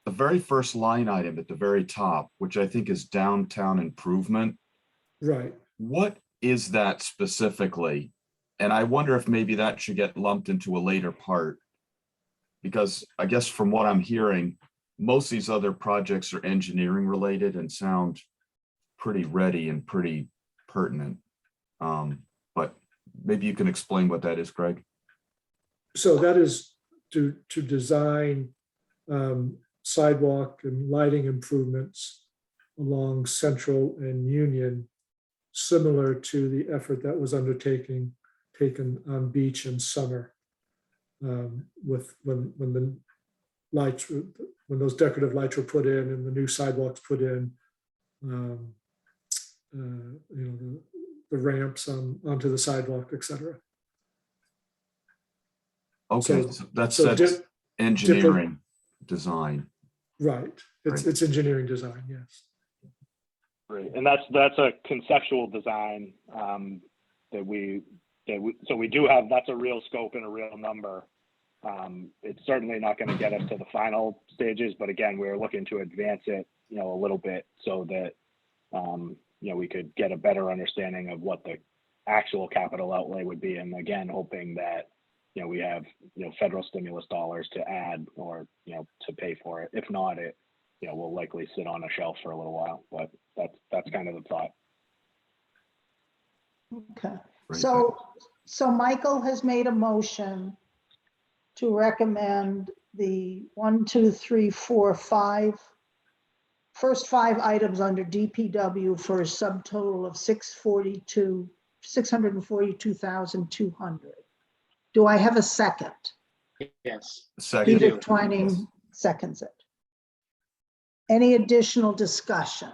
The very first line item at the very top, which I think is downtown improvement. Right. What is that specifically? And I wonder if maybe that should get lumped into a later part. Because I guess from what I'm hearing, most of these other projects are engineering related and sound pretty ready and pretty pertinent. But maybe you can explain what that is, Greg. So that is to design sidewalk and lighting improvements along Central and Union, similar to the effort that was taken on Beach and Summer, with when the lights, when those decorative lights were put in and the new sidewalks put in, you know, the ramps onto the sidewalk, etc. Okay, so that's engineering design. Right. It's engineering design, yes. Great. And that's a conceptual design so we do have, that's a real scope and a real number. It's certainly not going to get us to the final stages, but again, we're looking to advance it, a little bit so that, we could get a better understanding of what the actual capital outlay would be. And again, hoping that, we have, federal stimulus dollars to add or, to pay for it. If not, it, will likely sit on a shelf for a little while, but that's kind of the thought. Okay, Great. so Michael has made a motion to recommend the 1, 2, 3, 4, 5, first 5 items under DPW for a subtotal of $642,200. Do I have a second? Yes. Second. Peter Twining seconds it. Any additional discussion?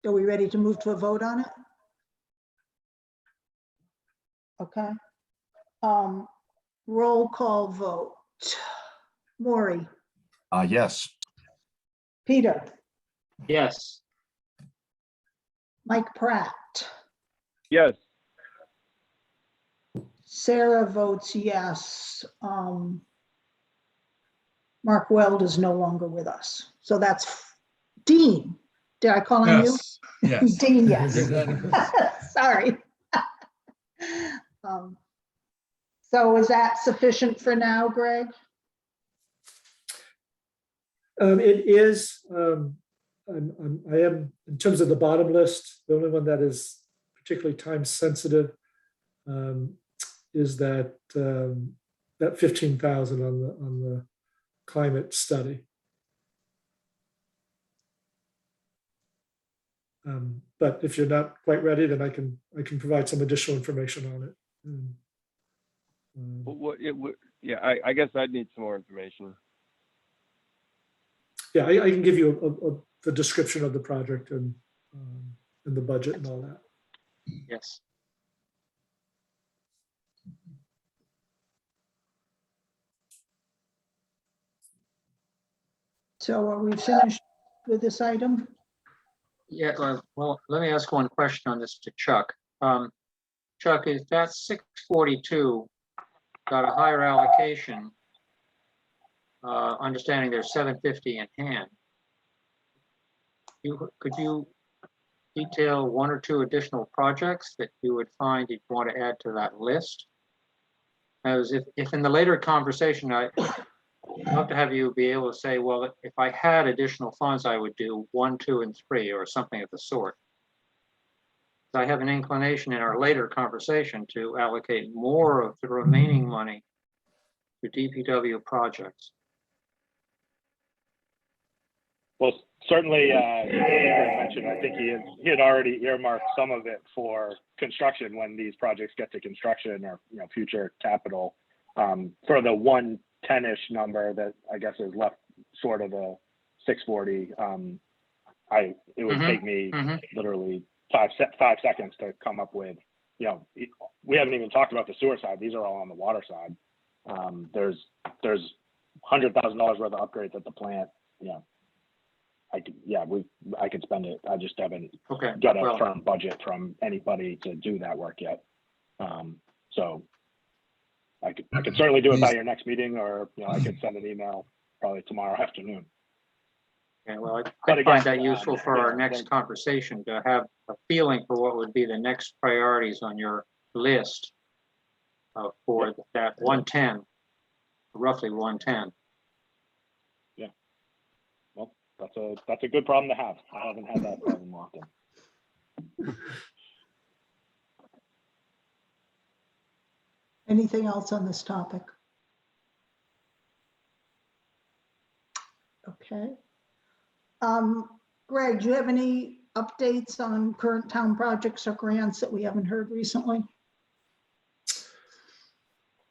Are we ready to move to a vote on it? Okay. Roll call vote. Maury, Yes. Peter, Yes. Mike Pratt, Yes. Sarah votes yes. Mark Weld is no longer with us. So that's Dean. Did I call on you? Yes, yes. Dean, yes. Yes. Sorry. So is that sufficient for now, Greg? It is, I am, in terms of the bottom list, the only one that is particularly time sensitive is that that 15,000 on the climate study. But if you're not quite ready, then I can provide some additional information on it. Yeah, I guess I'd need some more information. Yeah, I can give you the description of the project and the budget and all that. Yes. So are we finished with this item? Yeah, well, let me ask one question on this to Chuck. Chuck, is that 642 got a higher allocation? Understanding there's 750 in hand. Could you detail 1 or 2 additional projects that you would find you'd want to add to that list? As if in the later conversation, I'd love to have you be able to say, well, if I had additional funds, I would do 1, 2, and 3, or something of the sort. I have an inclination in our later conversation to allocate more of the remaining money to DPW projects. Well, certainly, Andrew mentioned, I think he had already earmarked some of it for construction when these projects get to construction or future capital. For the 110-ish number that I guess is left short of the 640, it would take me literally 5 seconds to come up with. We haven't even talked about the sewer side. These are all on the water side. There's $100,000 worth of upgrades at the plant. I could spend it. I just haven't got a firm budget from anybody to do that work yet. So I could certainly do it by your next meeting, or I could send an email probably tomorrow afternoon. Yeah, well, I find that useful for our next conversation, to have a feeling for what would be the next priorities on your list for that 110, roughly 110. Yeah. Well, that's a good problem to have. I haven't had that problem often. Anything else on this topic? Okay. Greg, do you have any updates on current town projects or grants that we haven't heard recently?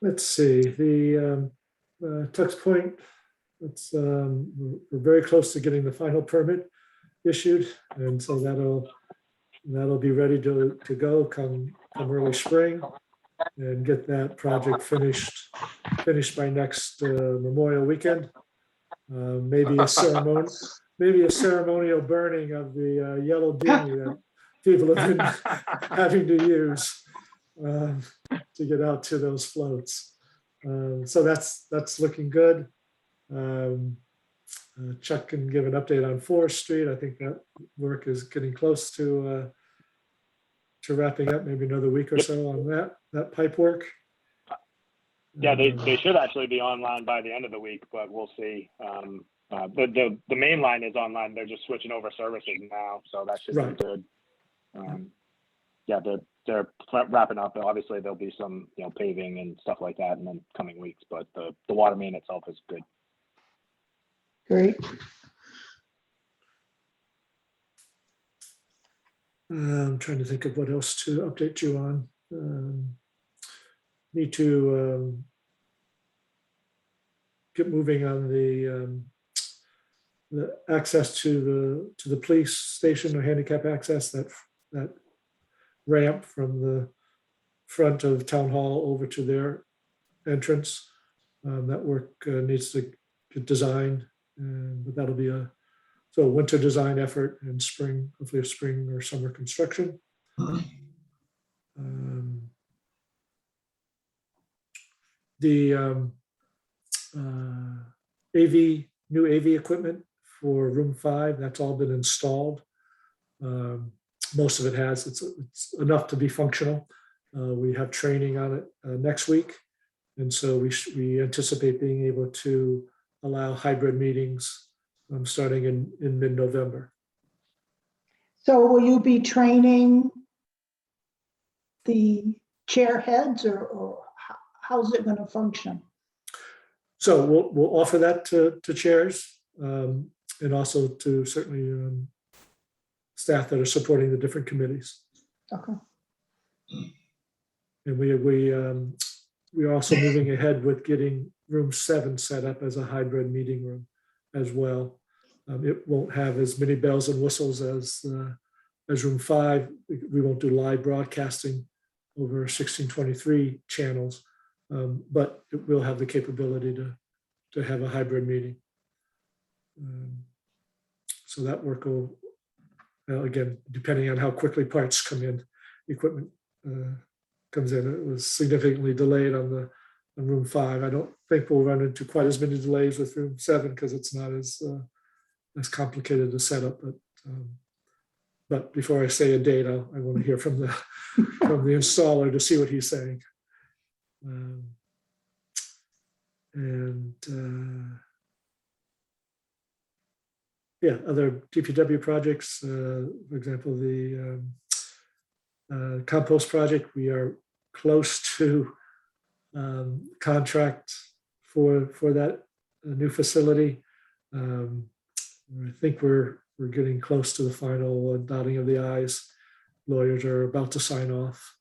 Let's see, the Tux Point, we're very close to getting the final permit issued, and so that'll be ready to go come early spring. and get that project finished by next Memorial Weekend. Maybe a ceremonial burning of the yellow dinghy that people have been having to use to get out to those floats. So that's looking good. Chuck can give an update on Forest Street. I think that work is getting close to wrapping up, maybe another week or so on that pipe work. Yeah, they should actually be online by the end of the week, but we'll see. The main line is online. They're just switching over services now, so that should Right. be good. Yeah, they're wrapping up. Obviously, there'll be some paving and stuff like that in the coming weeks, but the water main itself is good. Great. I'm trying to think of what else to update you on. Need to get moving on the access to the police station or handicap access, that ramp from the front of Town Hall over to their entrance. That work needs to get designed, but that'll be a winter design effort and spring, hopefully a spring or summer construction. The new AV equipment for room 5, that's all been installed. Most of it has. It's enough to be functional. We have training on it next week, and so we anticipate being able to allow hybrid meetings starting in mid-November. So will you be training the chair heads, or how's it going to function? So we'll offer that to chairs, and also to certainly staff that are supporting the different committees. Okay. And we're also moving ahead with getting room 7 set up as a hybrid meeting room as well. It won't have as many bells and whistles as room 5. We won't do live broadcasting over 1623 channels, but it will have the capability to have a hybrid meeting. So that work will, again, depending on how quickly parts come in, equipment comes in. It was significantly delayed on room 5. I don't think we'll run into quite as many delays with room 7 because it's not as complicated a setup. But before I say a date, I want to hear from the installer to see what he's saying. Other DPW projects, for example, the compost project, we are close to contract for that new facility. I think we're getting close to the final dotting of the I's. Lawyers are about to sign off.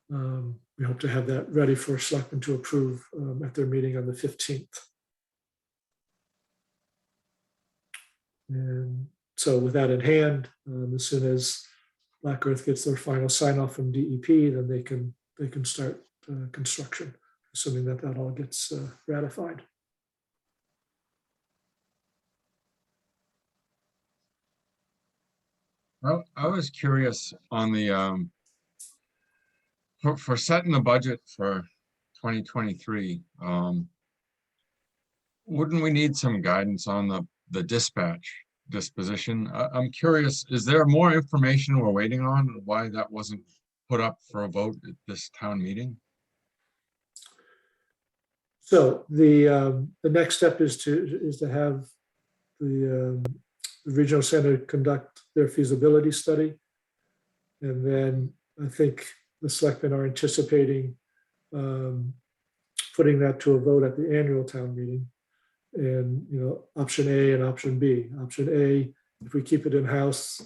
We hope to have that ready for selectmen to approve at their meeting on the 15th. And so with that in hand, as soon as Black Earth gets their final sign off from DEP, then they can start construction, assuming that all gets ratified. Well, I was curious on the for setting the budget for 2023. Wouldn't we need some guidance on the dispatch disposition? I'm curious, is there more information we're waiting on? Why that wasn't put up for a vote at this town meeting? So the next step is to have the regional center conduct their feasibility study, and then I think the selectmen are anticipating putting that to a vote at the annual town meeting. And option A and option B. Option A, if we keep it in house,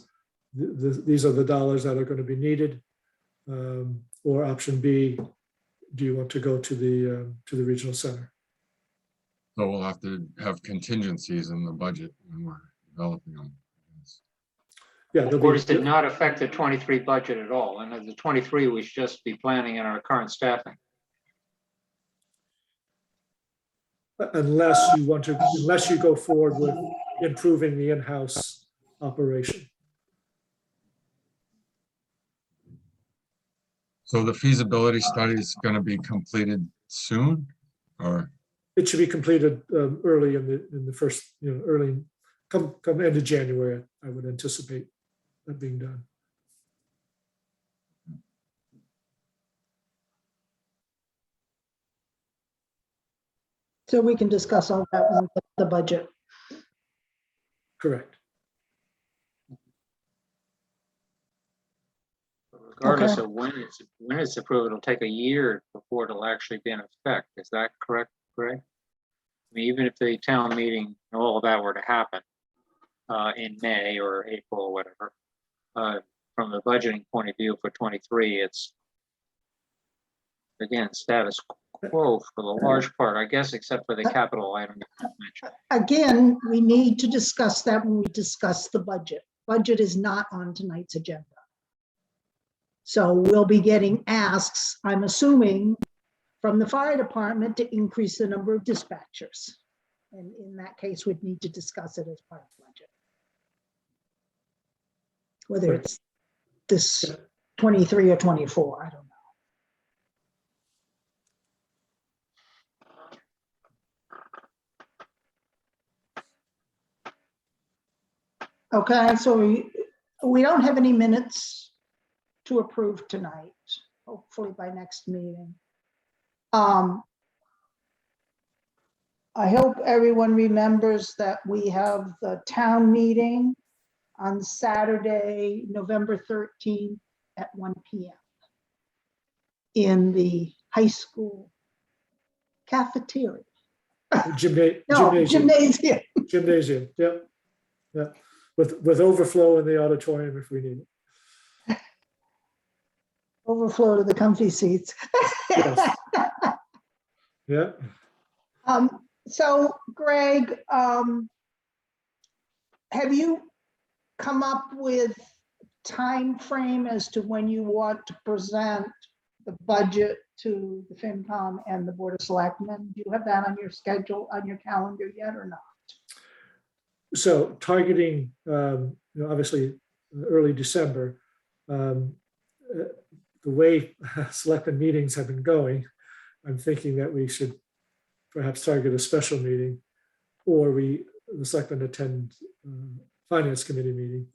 these are the dollars that are going to be needed. Or option B, do you want to go to the regional center? So we'll have to have contingencies in the budget when we're developing them. Yeah, there'll Or be, does it not affect the 23 budget at all? And the 23, we should just be planning in our current staffing. unless you go forward with improving the in-house operation. So the feasibility study is going to be completed soon, or? It should be completed early in the first, early, come end of January, I would anticipate that being done. So we can discuss all that when we get the budget. Correct. Regardless of when it's approved, it'll take a year before it'll actually be in effect. Is that correct, Greg? I mean, even if the town meeting, all of that were to happen in May or April or whatever, from the budgeting point of view for 23, it's, again, status quo for the large part, I guess, except for the capital item you mentioned. Again, we need to discuss that when we discuss the budget. Budget is not on tonight's agenda. So we'll be getting asks, I'm assuming, from the fire department to increase the number of dispatchers. And in that case, we'd need to discuss it as part of the budget. Whether it's this 23 or 24, I don't know. Okay, so we don't have any minutes to approve tonight, hopefully by next meeting. I hope everyone remembers that we have the town meeting on Saturday, November 13th at 1 p.m. in the high school cafeteria. Gymnasium. Gymnasium, yep. Yeah. With overflow in the auditorium if we need it. Overflow to the comfy seats. Yes. Yeah. So Greg, have you come up with time frame as to when you want to present the budget to the FinCom and the Board of Selectmen? Do you have that on your schedule, on your calendar yet or not? So targeting, obviously early December, the way selectmen meetings have been going, I'm thinking that we should perhaps target a special meeting, or the selectmen attend finance committee meeting.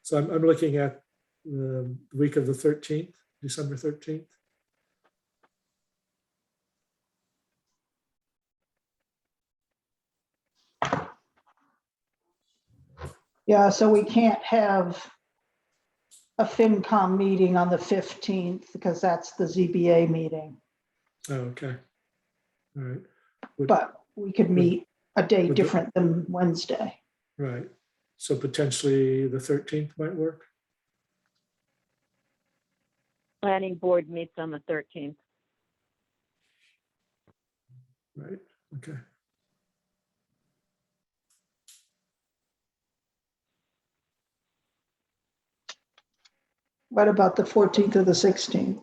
So I'm looking at the week of the 13th, December 13th. Yeah, so we can't have a FinCom meeting on the 15th because that's the ZBA meeting, Oh, okay. All right. but we could meet a day different than Wednesday. Right. So potentially the 13th might work. Planning board meets on the 13th. Right. Okay. What about the 14th or the 16th?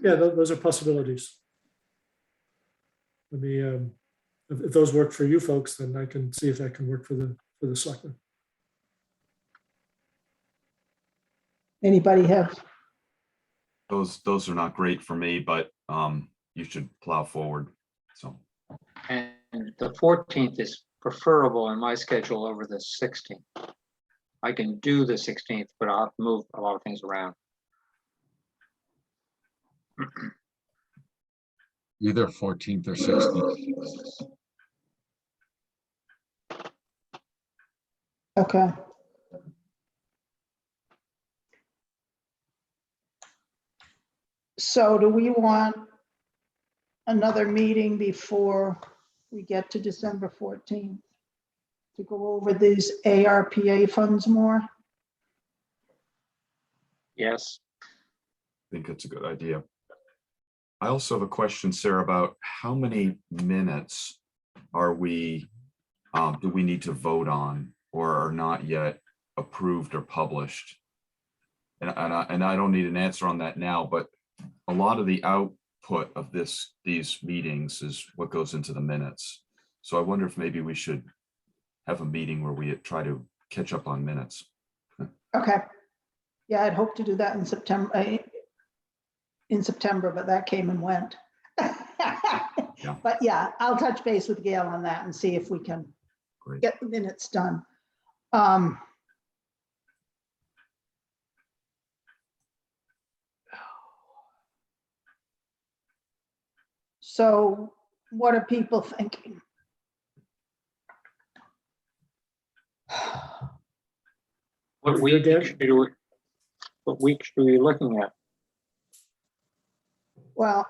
Yeah, those are possibilities. Let me, if those work for you folks, then I can see if that can work for the selectmen. Anybody have? Those are not great for me, but you should plow forward. So. And the 14th is preferable in my schedule over the 16th. I can do the 16th, but I'll have to move a lot of things around. Either 14th or 16th. Okay. So do we want another meeting before we get to December 14th to go over these ARPA funds more? Yes. I think it's a good idea. I also have a question, Sarah, about how many minutes are we, do we need to vote on or are not yet approved or published and I don't need an answer on that now, but a lot of the output of these meetings is what goes into the minutes. So I wonder if maybe we should have a meeting where we try to catch up on minutes. Okay. Yeah, I'd hoped to do that in September, but that came and went. Yeah. But yeah, I'll touch base with Gail on that and see if we can Great. get the minutes done. So what are people thinking? What You're week good? should we, what week should we be looking at? Well,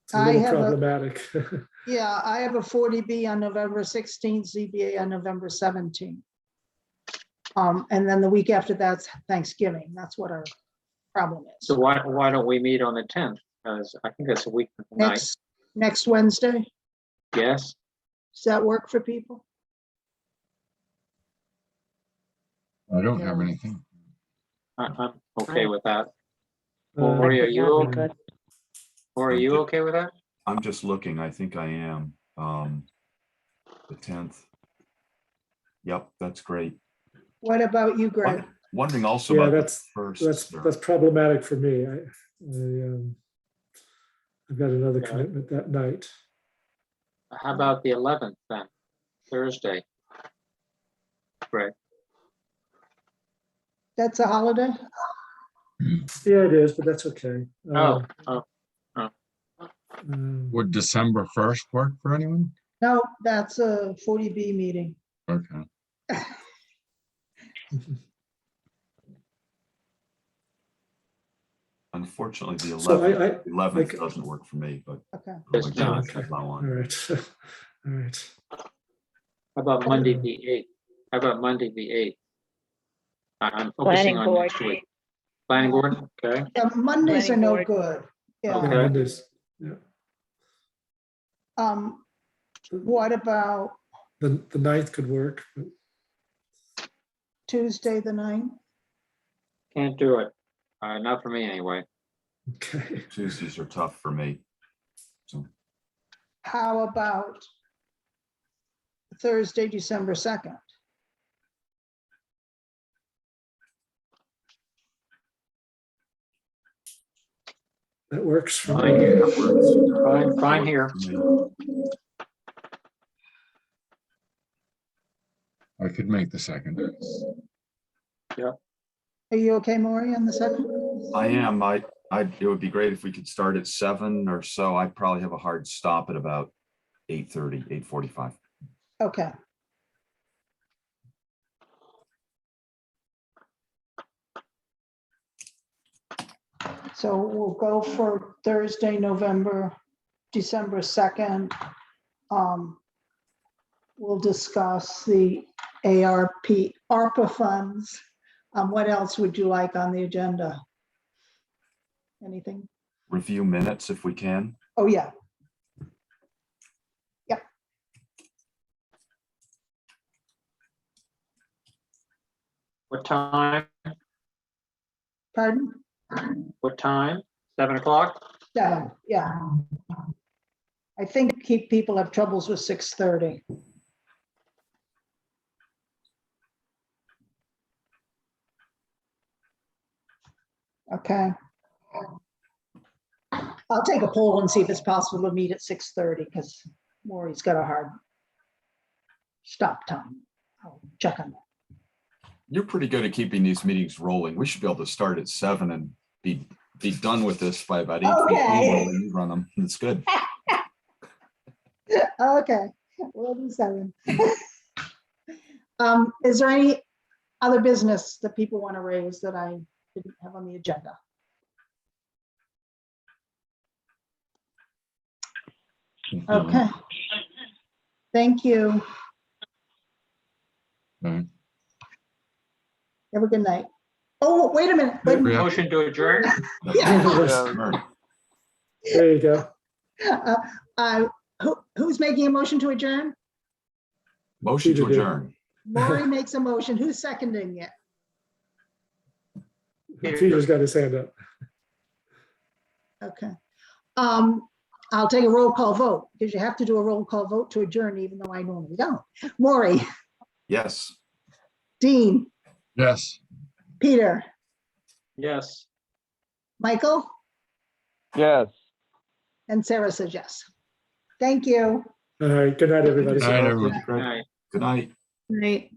It's a I little have a, problematic. yeah, I have a 40B on November 16th, ZBA on November 17th. And then the week after that's Thanksgiving. That's what our problem is. So why don't we meet on the 10th? Because I think that's a week from tonight. Next Wednesday. Yes, Does that work for people? I don't have Yeah. anything. I'm okay with that. Uh, Lori, are That you, would be good. or are you okay with that? I'm just looking. I think I am. The 10th. Yep, that's great. What about you, Greg? Wondering also Yeah, about the that's first. that's problematic for me. I've got another Yeah. commitment that night. How about the 11th then, Thursday? Great. That's a holiday? Yeah, it is, but that's okay. Oh, Would December 1st work for anyone? No, that's a 40B meeting. Okay. Unfortunately, the So 11th doesn't work for me, but. Okay. Does my not. goodness, allow All on. right. All right. how about Monday the 8th? How about Monday the 8th? I'm focusing Planning on board. next week. Planning board, okay. Yeah, Mondays are Planning no board. good. Yeah, Okay. Yeah. Mondays. What about The 9th could work. But Tuesday, the 9th? Can't do it. Not for me anyway. okay. Tuesdays are tough for me. So How about Thursday, December 2nd? That works for Fine. me. Fine here. I could make the 2nd. Are you okay, Maury, on the 2nd? I am. It would be great if we could start at 7 or so. I'd probably have a hard stop at about 8:30, 8:45. Okay. So we'll go for Thursday, December 2nd. We'll discuss the ARPA funds. What else would you like on the agenda? Anything? Review minutes if we can. Oh, yeah. Yep. What time? Pardon? What time? 7 o'clock? 7, yeah. I think people have troubles with 6:30. Okay. I'll take a poll and see if it's possible to meet at 6:30 because Maury's got a hard stop time. I'll check on that. You're pretty good at keeping these meetings rolling. We should be able to start at 7 and be done with this by about 8:15 Okay. when you run them. It's good. Okay, we'll do 7. Is there any other business that people want to raise that I didn't have on the agenda? Okay. Thank you. Right. Have a good night. Oh, wait a minute. Wait a minute. Motion to adjourn? Yeah. There you go. Who's making a motion to adjourn? Motion to Peter did. adjourn. Maury makes a motion. Who's seconding it? Peter's got his hand up. Okay. I'll take a roll call vote because you have to do a roll call vote to adjourn, even though I normally don't. Maury, Yes. Dean, Yes. Peter, Yes. Michael, Yes. and Sarah says yes. Thank you. All right, good night, everybody. Good night, everyone. All right. Good night. Right.